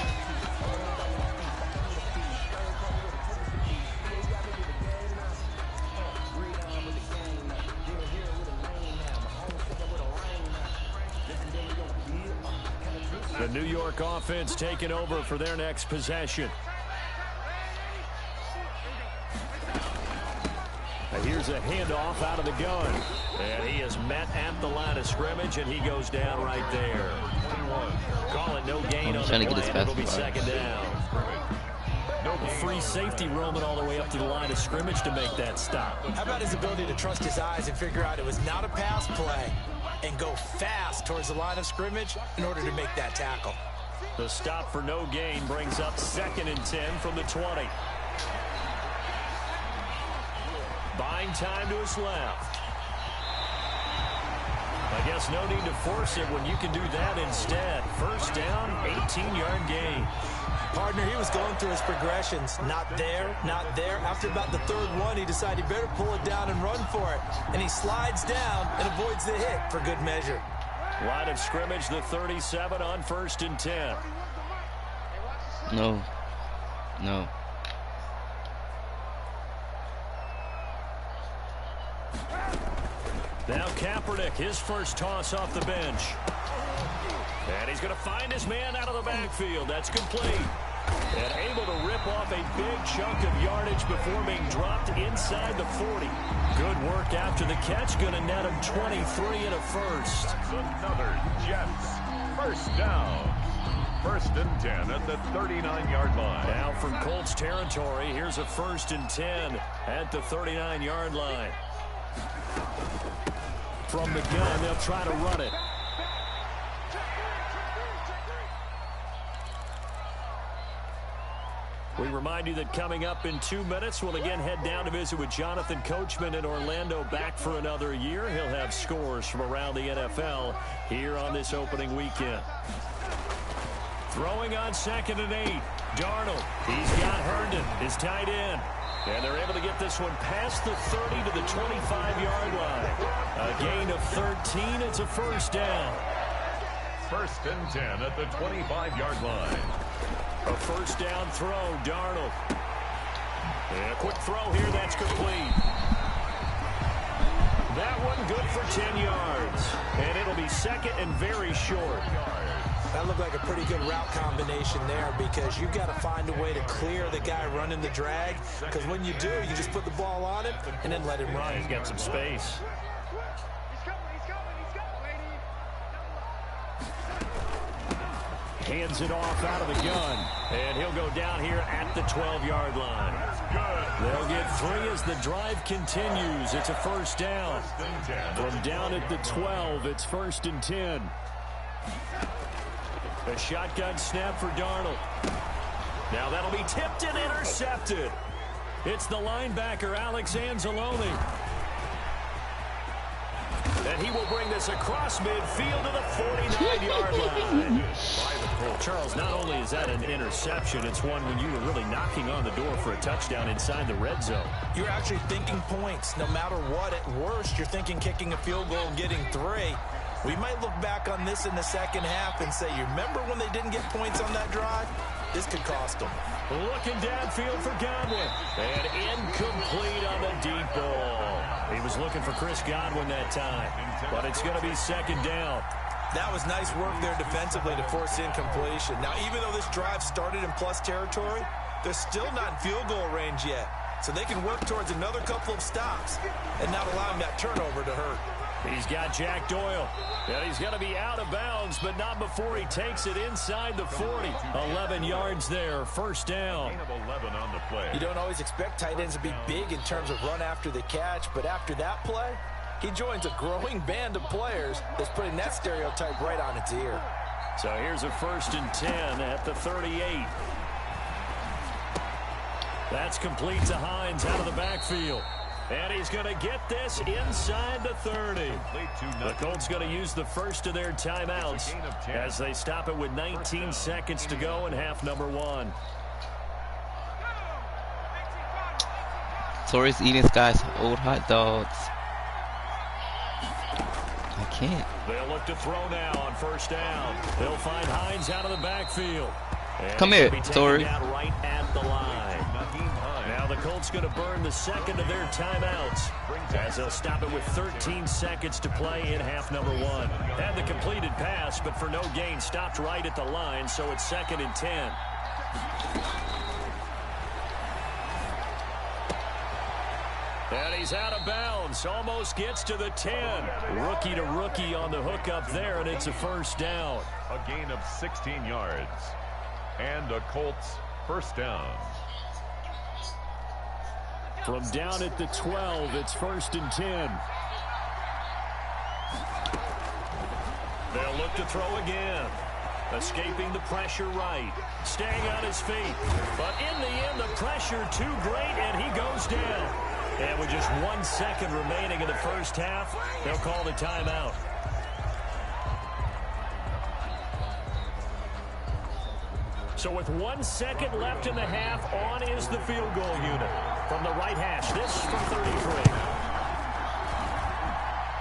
The New York offense taking over for their next possession. Here's a handoff out of the gun. And he is met at the line of scrimmage, and he goes down right there. Call it no gain on the play, and it'll be second down. A free safety roaming all the way up to the line of scrimmage to make that stop. How about his ability to trust his eyes and figure out it was not a pass play and go fast towards the line of scrimmage in order to make that tackle. The stop for no gain brings up 2nd and 10 from the 20. Buying time to his left. I guess no need to force it when you can do that instead. First down, 18-yard gain. Partner, he was going through his progressions. Not there, not there. After about the 3rd one, he decided he better pull it down and run for it. And he slides down and avoids the hit for good measure. Line of scrimmage, the 37 on 1st and 10. No. Now Kaepernick, his first toss off the bench. And he's going to find his man out of the backfield. That's complete. And able to rip off a big chunk of yardage before being dropped inside the 40. Good work after the catch. Going to net him 23 and a first. Another Jets first down. 1st and 10 at the 39-yard line. Now from Colts territory, here's a 1st and 10 at the 39-yard line. From the gun, they'll try to run it. We remind you that coming up in 2 minutes, we'll again head down to visit with Jonathan Coachman in Orlando, back for another year. He'll have scores from around the NFL here on this opening weekend. Throwing on 2nd and 8. Darnold, he's got Herndon, his tight end. And they're able to get this one past the 30 to the 25-yard line. A gain of 13. It's a first down. 1st and 10 at the 25-yard line. A first down throw, Darnold. And a quick throw here, that's complete. That one good for 10 yards. And it'll be 2nd and very short. That looked like a pretty good route combination there, because you've got to find a way to clear the guy running the drag. Because when you do, you just put the ball on him and then let him run. He's got some space. Hands it off out of the gun. And he'll go down here at the 12-yard line. They'll get 3 as the drive continues. It's a first down. From down at the 12, it's 1st and 10. A shotgun snap for Darnold. Now that'll be tipped and intercepted. It's the linebacker, Alex Anzalone. And he will bring this across midfield to the 49-yard line. Charles, not only is that an interception, it's one when you were really knocking on the door for a touchdown inside the red zone. You're actually thinking points. No matter what, at worst, you're thinking kicking a field goal and getting 3. We might look back on this in the second half and say, you remember when they didn't get points on that drive? This could cost them. Looking downfield for Godwin. And incomplete on the deep ball. He was looking for Chris Godwin that time. But it's going to be 2nd down. That was nice work there defensively to force incompletion. Now, even though this drive started in plus territory, they're still not in field goal range yet. So they can work towards another couple of stops and not allowing that turnover to hurt. He's got Jack Doyle. And he's going to be out of bounds, but not before he takes it inside the 40. 11 yards there, first down. Gain of 11 on the play. You don't always expect tight ends to be big in terms of run after the catch, but after that play, he joins a growing band of players that's putting that stereotype right on its ear. So here's a 1st and 10 at the 38. That's complete to Hines out of the backfield. And he's going to get this inside the 30. The Colts going to use the first of their timeouts as they stop it with 19 seconds to go in half number 1. Torres eating Sky's old hot dogs. I can't. They'll look to throw now on first down. They'll find Hines out of the backfield. And come here, Torres. Right at the line. Now the Colts going to burn the second of their timeouts as they'll stop it with 13 seconds to play in half number 1. Had the completed pass, but for no gain, stopped right at the line, so it's 2nd and 10. And he's out of bounds, almost gets to the 10. Rookie to rookie on the hook up there, and it's a first down. A gain of 16 yards. And a Colts first down. From down at the 12, it's 1st and 10. They'll look to throw again. Escaping the pressure right. Staying on his feet. But in the end, the pressure too great, and he goes down. And with just 1 second remaining in the first half, they'll call the timeout. So with 1 second left in the half, on is the field goal unit. From the right hash, this from 33.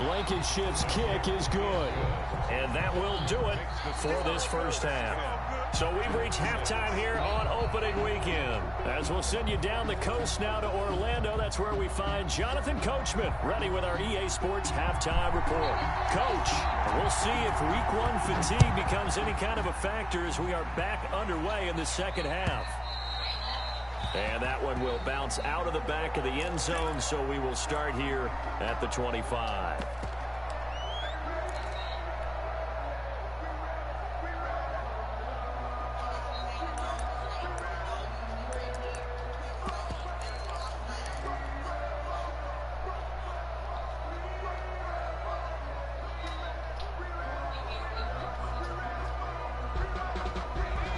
Blankenship's kick is good. And that will do it for this first half. So we've reached halftime here on opening weekend. As we'll send you down the coast now to Orlando, that's where we find Jonathan Coachman ready with our EA Sports halftime report. Coach, we'll see if week 1 fatigue becomes any kind of a factor as we are back underway in the second half. And that one will bounce out of the back of the end zone, so we will start here at the 25.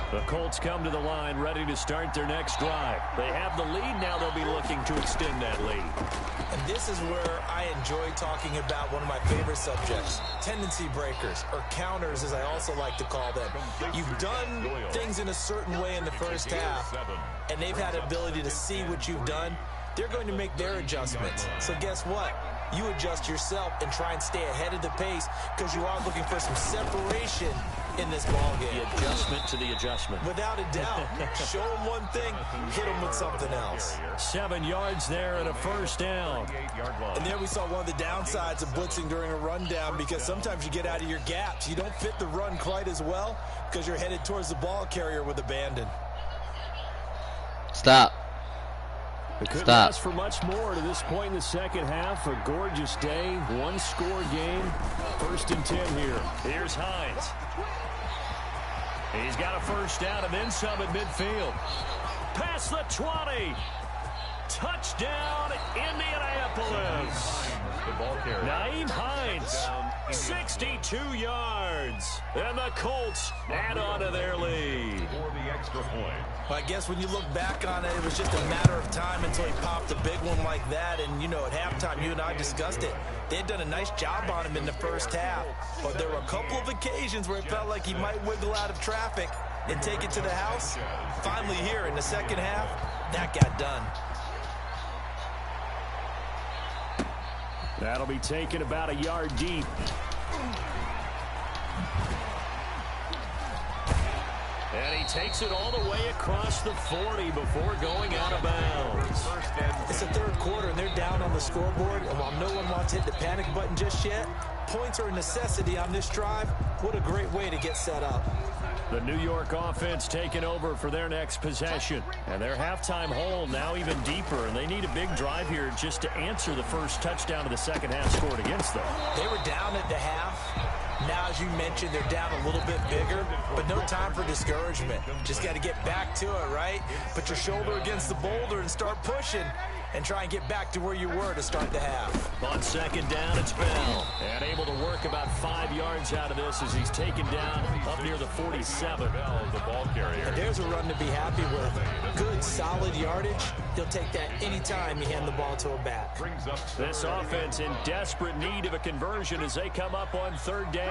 The Colts come to the line ready to start their next drive. They have the lead. Now they'll be looking to extend that lead. And this is where I enjoy talking about one of my favorite subjects, tendency breakers, or counters as I also like to call them. You've done things in a certain way in the first half, and they've had the ability to see what you've done. They're going to make their adjustments. So guess what? You adjust yourself and try and stay ahead of the pace because you are looking for some separation in this ball game. The adjustment to the adjustment. Without a doubt. Show them one thing, hit them with something else. 7 yards there and a first down. And there we saw one of the downsides of blitzing during a rundown because sometimes you get out of your gaps. You don't fit the run quite as well because you're headed towards the ball carrier with abandon. Stop. Couldn't ask for much more to this point in the second half. A gorgeous day, one-score game. 1st and 10 here. Here's Hines. He's got a first down and then some at midfield. Past the 20. Touchdown, Indianapolis. The ball carrier. Naeem Hines, 62 yards. And the Colts add on to their lead. For the extra point. Well, I guess when you look back on it, it was just a matter of time until he popped a big one like that. And, you know, at halftime, you and I discussed it. They had done a nice job on him in the first half. But there were a couple of occasions where it felt like he might wiggle out of traffic and take it to the house. Finally here in the second half, that got done. That'll be taken about a yard deep. And he takes it all the way across the 40 before going out of bounds. It's the third quarter, and they're down on the scoreboard. And while no one wants to hit the panic button just yet, points are a necessity on this drive. What a great way to get set up. The New York offense taking over for their next possession. And their halftime hole now even deeper. And they need a big drive here just to answer the first touchdown of the second half scored against them. They were down at the half. Now, as you mentioned, they're down a little bit bigger, but no time for discouragement. Just got to get back to it, right? Put your shoulder against the boulder and start pushing and try and get back to where you were to start the half. On second down, it's Bell. And able to work about 5 yards out of this as he's taken down up near the 47. Bell, the ball carrier. And there's a run to be happy with. Good, solid yardage. He'll take that anytime you hand the ball to a back. This offense in desperate need of a conversion as they come up on third down.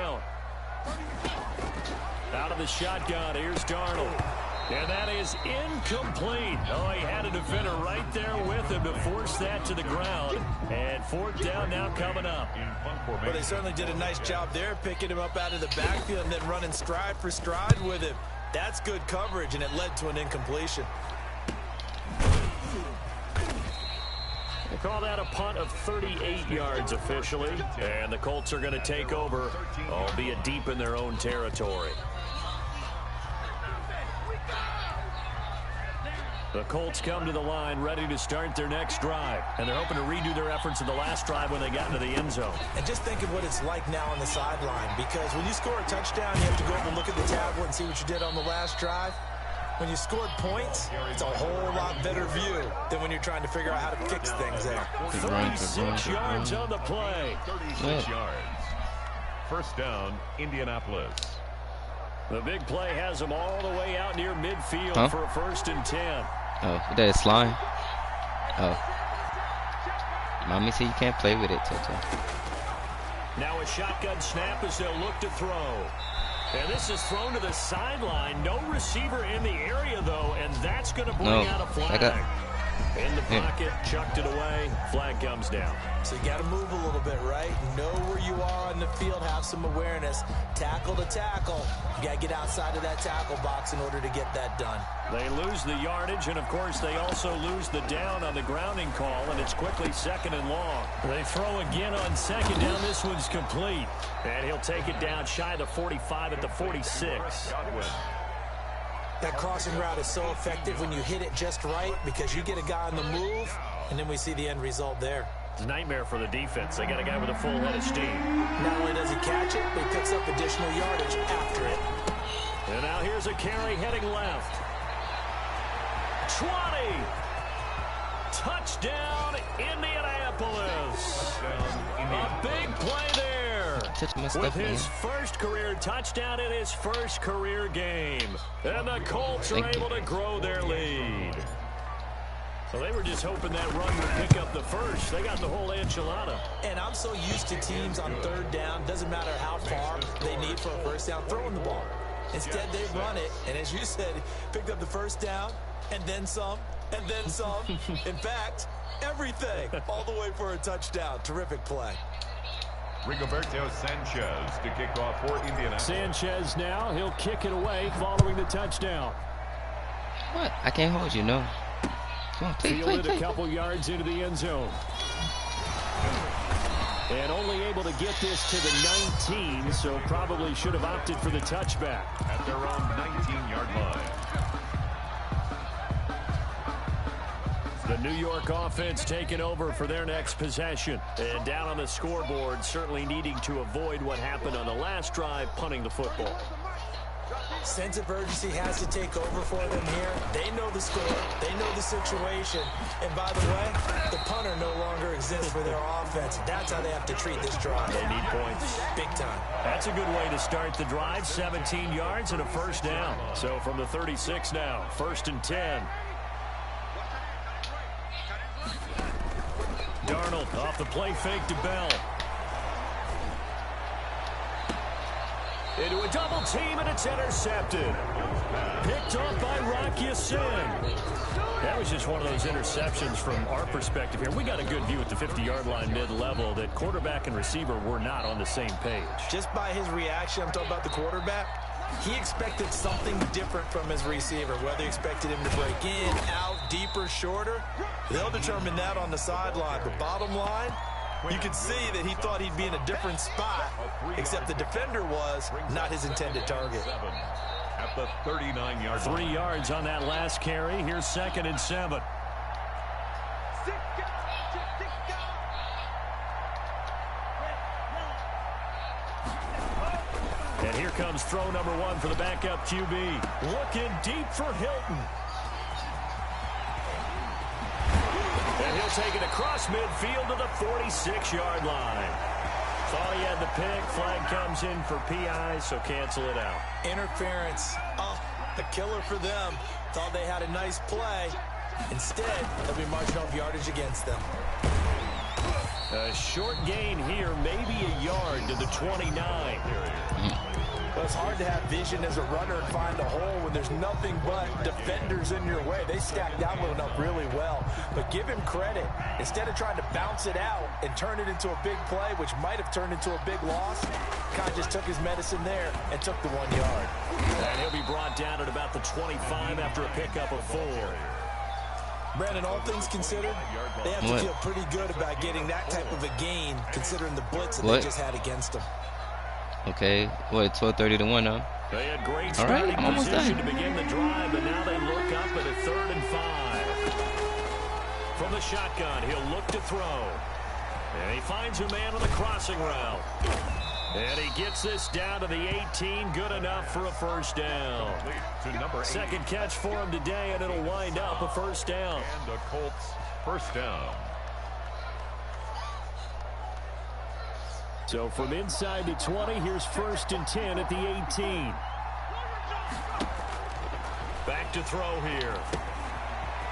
Out of the shotgun, here's Darnold. And that is incomplete. Oh, he had a defender right there with him to force that to the ground. And fourth down now coming up. Well, they certainly did a nice job there, picking him up out of the backfield and then running stride for stride with him. That's good coverage, and it led to an incompletion. We'll call that a punt of 38 yards officially. And the Colts are going to take over, albeit deep in their own territory. The Colts come to the line ready to start their next drive. And they're hoping to redo their efforts in the last drive when they got into the end zone. And just think of what it's like now on the sideline. Because when you score a touchdown, you have to go over and look at the tablet and see what you did on the last drive. When you scored points, it's a whole lot better view than when you're trying to figure out how to fix things there. 36 yards on the play. 36 yards. First down, Indianapolis. The big play has them all the way out near midfield for a 1st and 10. Oh, that is slime. Oh. Mommy said you can't play with it, Toto. Now a shotgun snap as they'll look to throw. And this is thrown to the sideline. No receiver in the area, though, and that's going to bring out a flag. In the pocket, chucked it away. flag comes down. So you got to move a little bit, right? Know where you are on the field, have some awareness. Tackle to tackle. You got to get outside of that tackle box in order to get that done. They lose the yardage, and, of course, they also lose the down on the grounding call, and it's quickly 2nd and long. They throw again on 2nd down. This one's complete. And he'll take it down shy of the 45 at the 46. That crossing route is so effective when you hit it just right because you get a guy on the move, and then we see the end result there. It's a nightmare for the defense. They got a guy with a full head of steam. Not only does he catch it, but he picks up additional yardage after it. And now here's a carry heading left. 20. Touchdown, Indianapolis. A big play there. With his first career touchdown in his first career game. And the Colts are able to grow their lead. So they were just hoping that run would pick up the first. They got the whole enchilada. And I'm so used to teams on 3rd down, doesn't matter how far they need for a first down, throwing the ball. Instead, they run it, and as you said, picked up the first down, and then some, and then some. In fact, everything, all the way for a touchdown. Terrific play. Rigoberto Sanchez to kick off for Indianapolis. Sanchez now, he'll kick it away following the touchdown. What? I can't hold you, no. Come on, Fielded a couple yards into the end zone. And only able to get this to the 19, so probably should have opted for the touchback. At their own 19-yard line. The New York offense taking over for their next possession. And down on the scoreboard, certainly needing to avoid what happened on the last drive, punting the football. Sense of urgency has to take over for them here. They know the score. They know the situation. And by the way, the punter no longer exists for their offense. That's how they have to treat this drive. They need points. Big time. That's a good way to start the drive. 17 yards and a first down. So from the 36 now, 1st and 10. Darnold off the play fake to Bell. Into a double team, and it's intercepted. Picked up by Rocky Sin. That was just one of those interceptions from our perspective here. We got a good view at the 50-yard line mid-level that quarterback and receiver were not on the same page. Just by his reaction, I'm talking about the quarterback, he expected something different from his receiver. Whether he expected him to break in, out, deeper, shorter, they'll determine that on the sideline. But bottom line, you could see that he thought he'd be in a different spot, except the defender was not his intended target. At the 39-yard line. 3 yards on that last carry. Here's 2nd and 7. And here comes throw number 1 for the backup QB. Looking deep for Hilton. And he'll take it across midfield to the 46-yard line. Thought he had the pick. Flag comes in for PI, so cancel it out. Interference. Oh, a killer for them. Thought they had a nice play. Instead, they'll be marching off yardage against them. A short gain here, maybe a yard to the 29. Well, it's hard to have vision as a runner and find a hole when there's nothing but defenders in your way. They stacked that one up really well. But give him credit. Instead of trying to bounce it out and turn it into a big play, which might have turned into a big loss, Kai just took his medicine there and took the 1 yard. And he'll be brought down at about the 25 after a pickup of 4. Brandon, all things considered, they have to feel pretty good about getting that type of a gain, considering the blitz that they just had against them. Okay, what, 12:30 to 1 now? They had great starting position to begin the drive, but now they look up at a 3rd and 5. From the shotgun, he'll look to throw. And he finds a man on the crossing route. And he gets this down to the 18, good enough for a first down. Second catch for him today, and it'll wind up a first down. And the Colts first down. So from inside the 20, here's 1st and 10 at the 18. Back to throw here.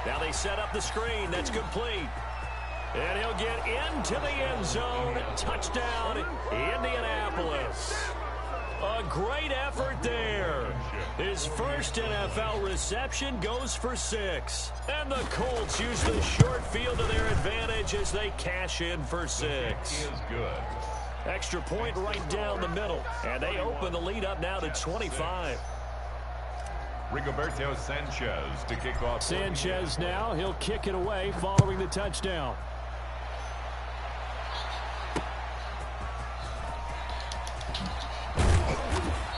Now they set up the screen. That's complete. And he'll get into the end zone. Touchdown, Indianapolis. A great effort there. His first NFL reception goes for 6. And the Colts use the short field to their advantage as they cash in for 6. Is good. Extra point right down the middle. And they open the lead up now to 25. Rigoberto Sanchez to kick off. Sanchez now. He'll kick it away following the touchdown.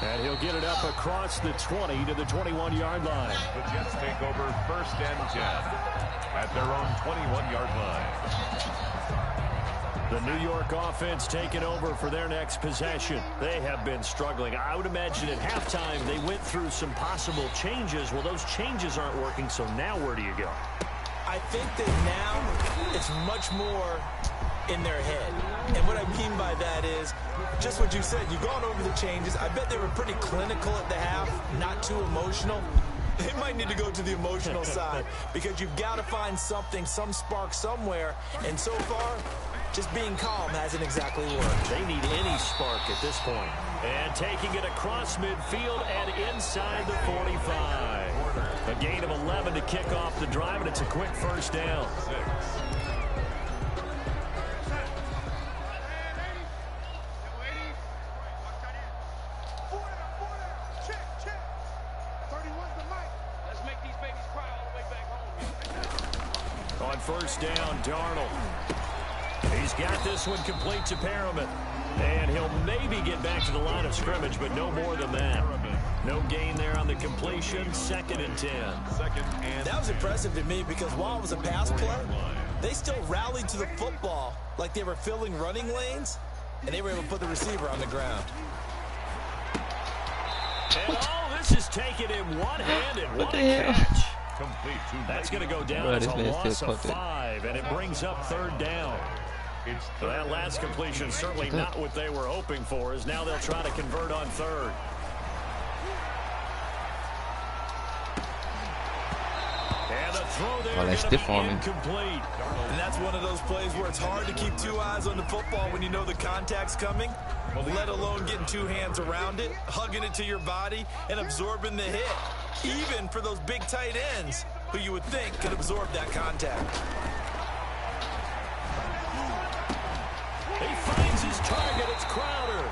And he'll get it up across the 20 to the 21-yard line. The Jets take over 1st and 10 at their own 21-yard line. The New York offense taking over for their next possession. They have been struggling. I would imagine at halftime they went through some possible changes. Well, those changes aren't working, so now where do you go? I think that now it's much more in their head. And what I mean by that is just what you said. You've gone over the changes. I bet they were pretty clinical at the half, not too emotional. They might need to go to the emotional side because you've got to find something, some spark somewhere. And so far, just being calm hasn't exactly worked. They need any spark at this point. And taking it across midfield and inside the 45. A gain of 11 to kick off the drive, and it's a quick first down. 6. On first down, Darnold. He's got this one complete to Perriman. And he'll maybe get back to the line of scrimmage, but no more than that. No gain there on the completion. 2nd and 10. That was impressive to me because while it was a pass play, they still rallied to the football like they were filling running lanes, and they were able to put the receiver on the ground. And this is taken in one-handed. What a catch. Complete to That's going to go down as a loss of 5, and it brings up 3rd down. So that last completion certainly not what they were hoping for, as now they'll try to convert on 3rd. And the throw there going to be incomplete. And that's one of those plays where it's hard to keep 2 eyes on the football when you know the contact's coming, let alone getting 2 hands around it, hugging it to your body, and absorbing the hit, even for those big tight ends who you would think could absorb that contact. He finds his target. It's Crowder.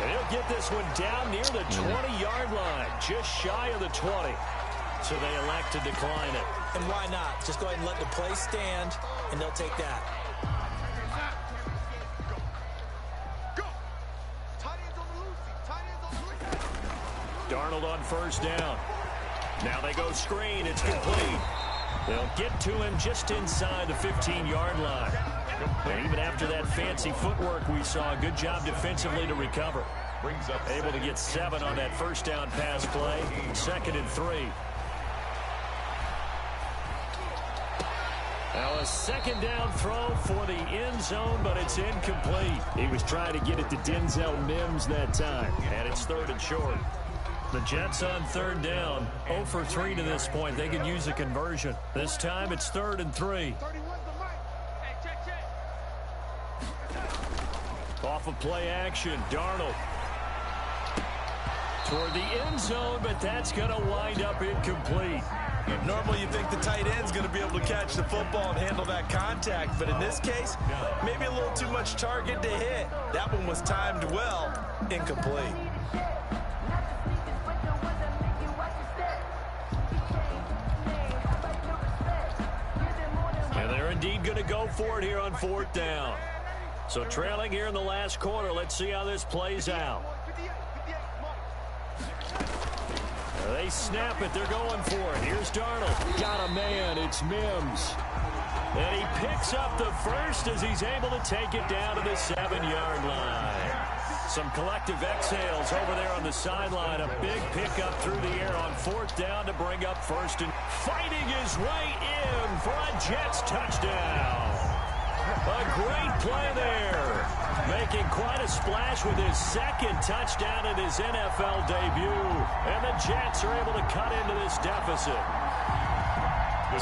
And he'll get this one down near the 20-yard line, just shy of the 20. So they elect to decline it. And why not? Just go ahead and let the play stand, and they'll take that. Darnold on first down. Now they go screen. It's complete. They'll get to him just inside the 15-yard line. And even after that fancy footwork we saw, good job defensively to recover. Able to get 7 on that first down pass play. 2nd and 3. Now a 2nd down throw for the end zone, but it's incomplete. He was trying to get it to Denzel Mims that time, and it's 3rd and short. The Jets on 3rd down, 0 for 3 to this point. They could use a conversion. This time it's 3rd and 3. Off of play action, Darnold. Toward the end zone, but that's going to wind up incomplete. Normally you think the tight end's going to be able to catch the football and handle that contact, but in this case, maybe a little too much target to hit. That one was timed well, incomplete. And they're indeed going to go for it here on 4th down. So trailing here in the last quarter, let's see how this plays out. They snap it. They're going for it. Here's Darnold. Got a man. It's Mims. And he picks up the first as he's able to take it down to the 7-yard line. Some collective exhales over there on the sideline. A big pickup through the air on 4th down to bring up 1st and fighting his way in for a Jets touchdown. A great play there. Making quite a splash with his 2nd touchdown in his NFL debut. And the Jets are able to cut into this deficit.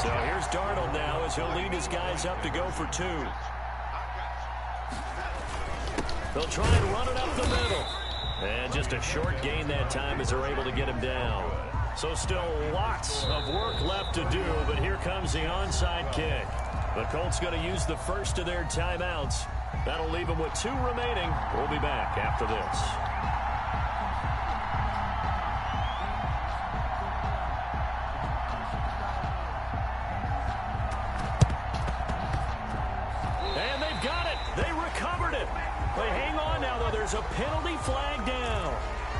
So here's Darnold now as he'll lead his guys up to go for 2. They'll try and run it up the middle. And just a short gain that time as they're able to get him down. So still lots of work left to do, but here comes the onside kick. The Colts going to use the first of their timeouts. That'll leave them with 2 remaining. We'll be back after this. And they've got it. They recovered it. They hang on now, though. There's a penalty flag down.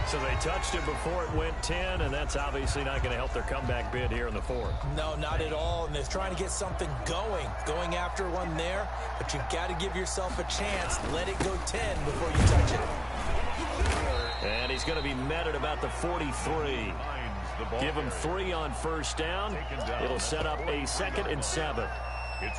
So they touched it before it went 10, and that's obviously not going to help their comeback bid here in the 4th. No, not at all, and they're trying to get something going after one there, but you've got to give yourself a chance. Let it go 10 before you touch it. And he's going to be met at about the 43. Give him 3 on first down. It'll set up a 2nd and 7.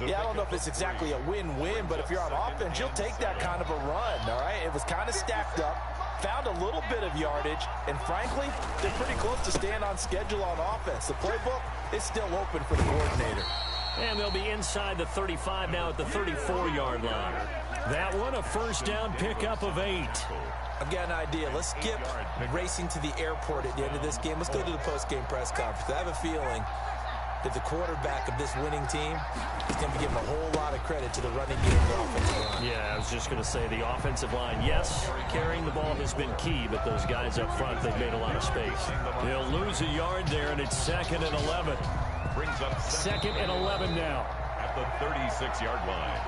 Yeah, I don't know if it's exactly a win-win, but if you're on offense, you'll take that kind of a run, all right? It was kind of stacked up, found a little bit of yardage, and frankly, they're pretty close to staying on schedule on offense. The playbook is still open for the coordinator. And they'll be inside the 35 now at the 34-yard line. That one, a first down pickup of 8. I've got an idea. Let's skip racing to the airport at the end of this game. Let's go to the post-game press conference. I have a feeling that the quarterback of this winning team is going to be given a whole lot of credit to the running game of the offensive line. Yeah, I was just going to say the offensive line, yes, carrying the ball has been key, but those guys up front, they've made a lot of space. They'll lose a yard there, and it's 2nd and 11. Brings up 2nd and 11 now. At the 36-yard line.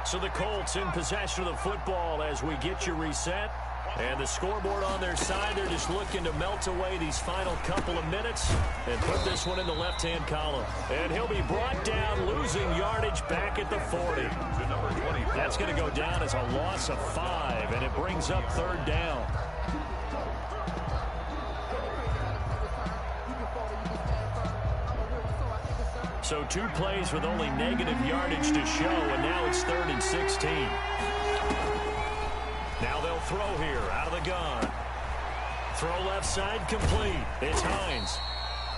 So the Colts in possession of the football as we get you reset. And the scoreboard on their side, they're just looking to melt away these final couple of minutes and put this one in the left-hand column. And he'll be brought down, losing yardage back at the 40. That's going to go down as a loss of 5, and it brings up 3rd down. So 2 plays with only negative yardage to show, and now it's 3rd and 16. Now they'll throw here out of the gun. Throw left side complete. It's Hines.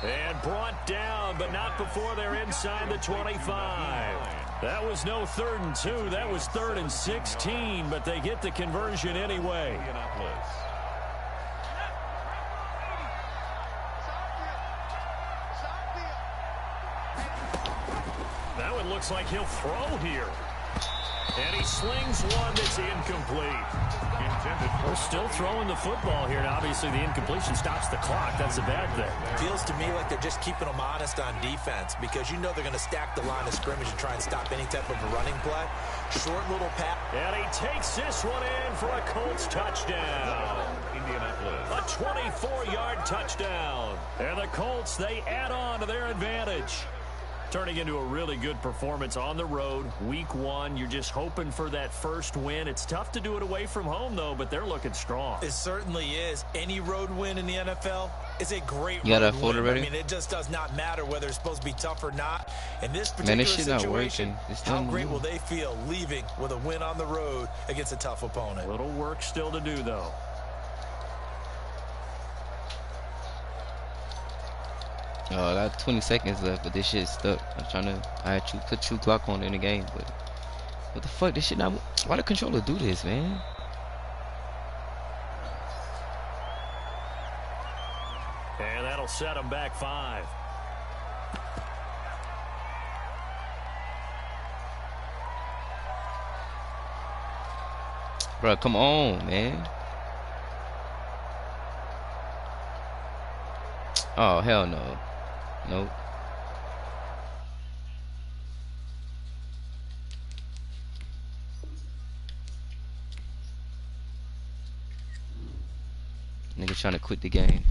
And brought down, but not before they're inside the 25. That was no 3rd and 2. That was 3rd and 16, but they get the conversion anyway. That one looks like he'll throw here. And he slings one that's incomplete. We're still throwing the football here. Now, obviously, the incompletion stops the clock. That's a bad thing. Feels to me like they're just keeping them honest on defense because you know they're going to stack the line of scrimmage and try and stop any type of a running play. Short little pass. And he takes this one in for a Colts touchdown. Indianapolis. A 24-yard touchdown. And the Colts, they add on to their advantage. Turning into a really good performance on the road. Week 1, you're just hoping for that first win. It's tough to do it away from home, though, but they're looking strong. It certainly is. Any road win in the NFL is a great you got road that folder win. ready? I mean, it just does not matter whether it's supposed to be tough or not. In this particular situation, how great will they feel leaving with a win on the road against a tough opponent? Little work still to do, though. I got 20 seconds left, but this shit's stuck. I had to put True Clock on in the game, but what the fuck? This shit not. Why the controller do this, man? And that'll set them back 5. Bro, come on, man. Oh, hell no. Nope. Nigga trying to quit the game.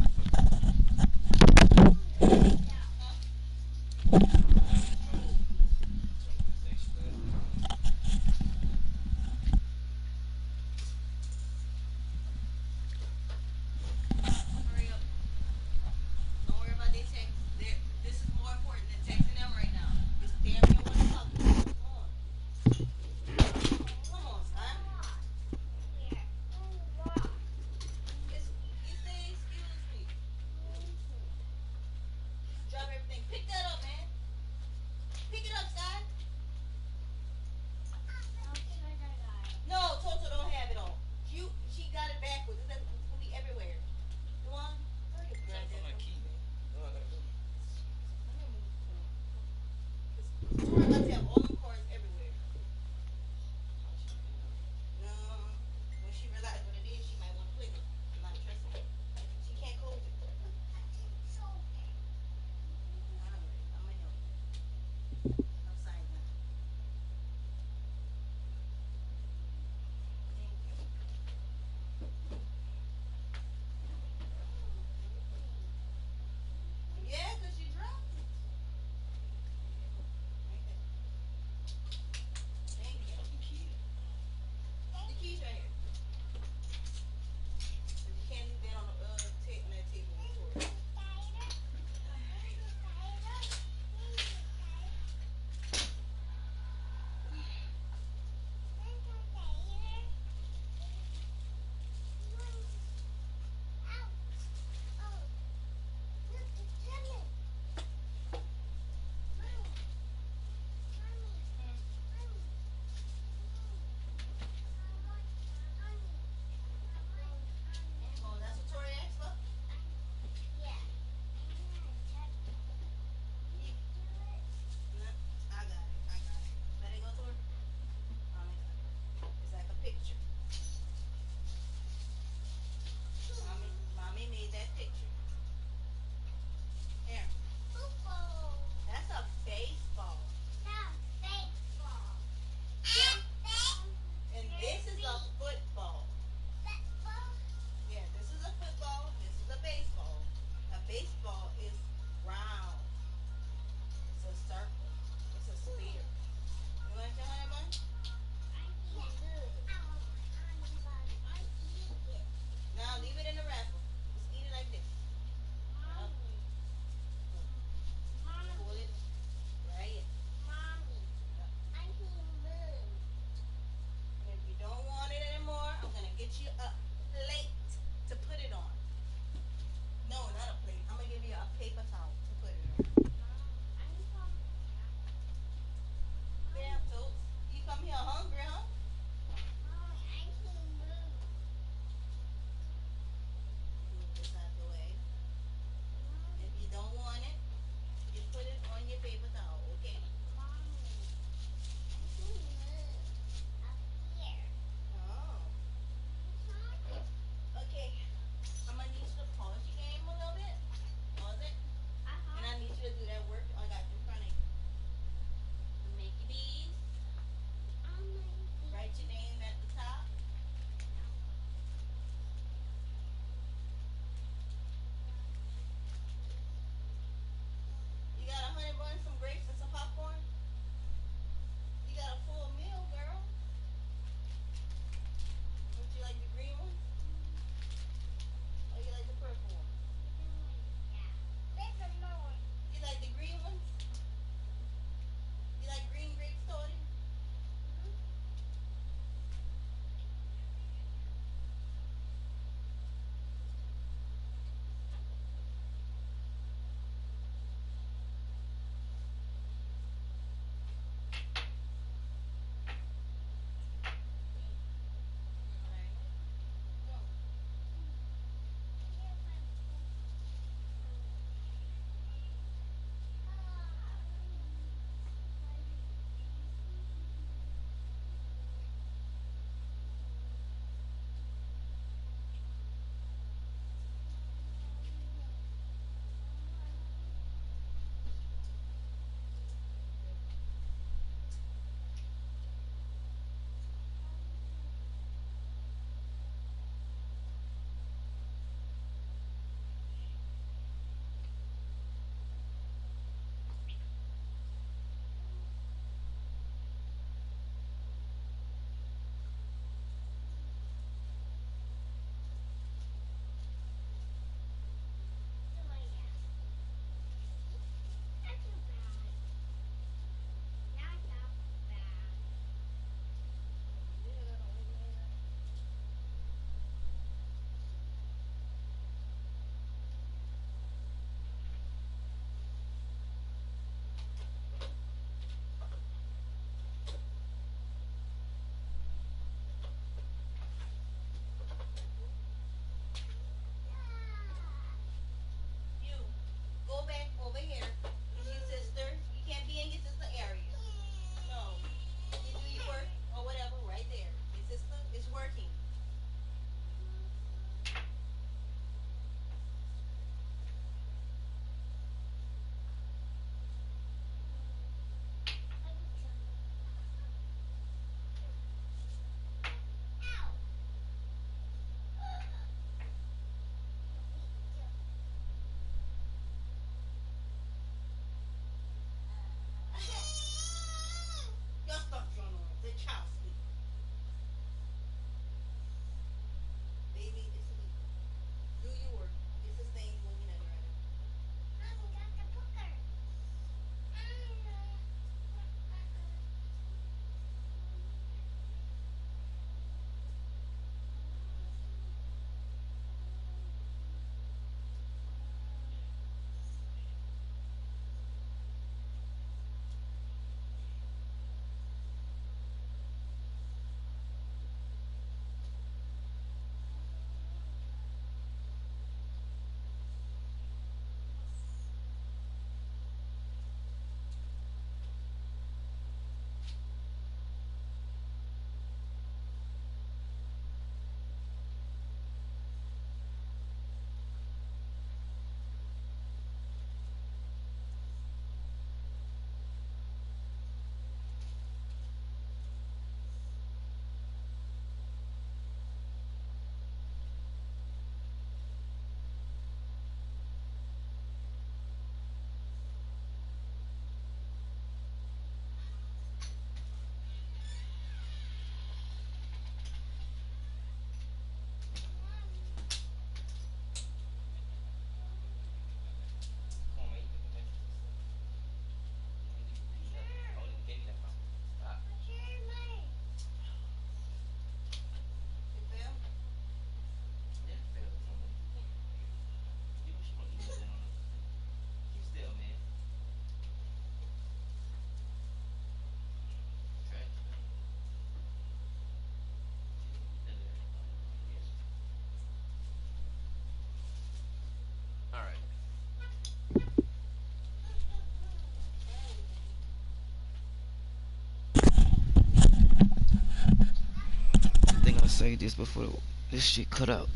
say this before this shit cut out.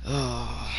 Oh.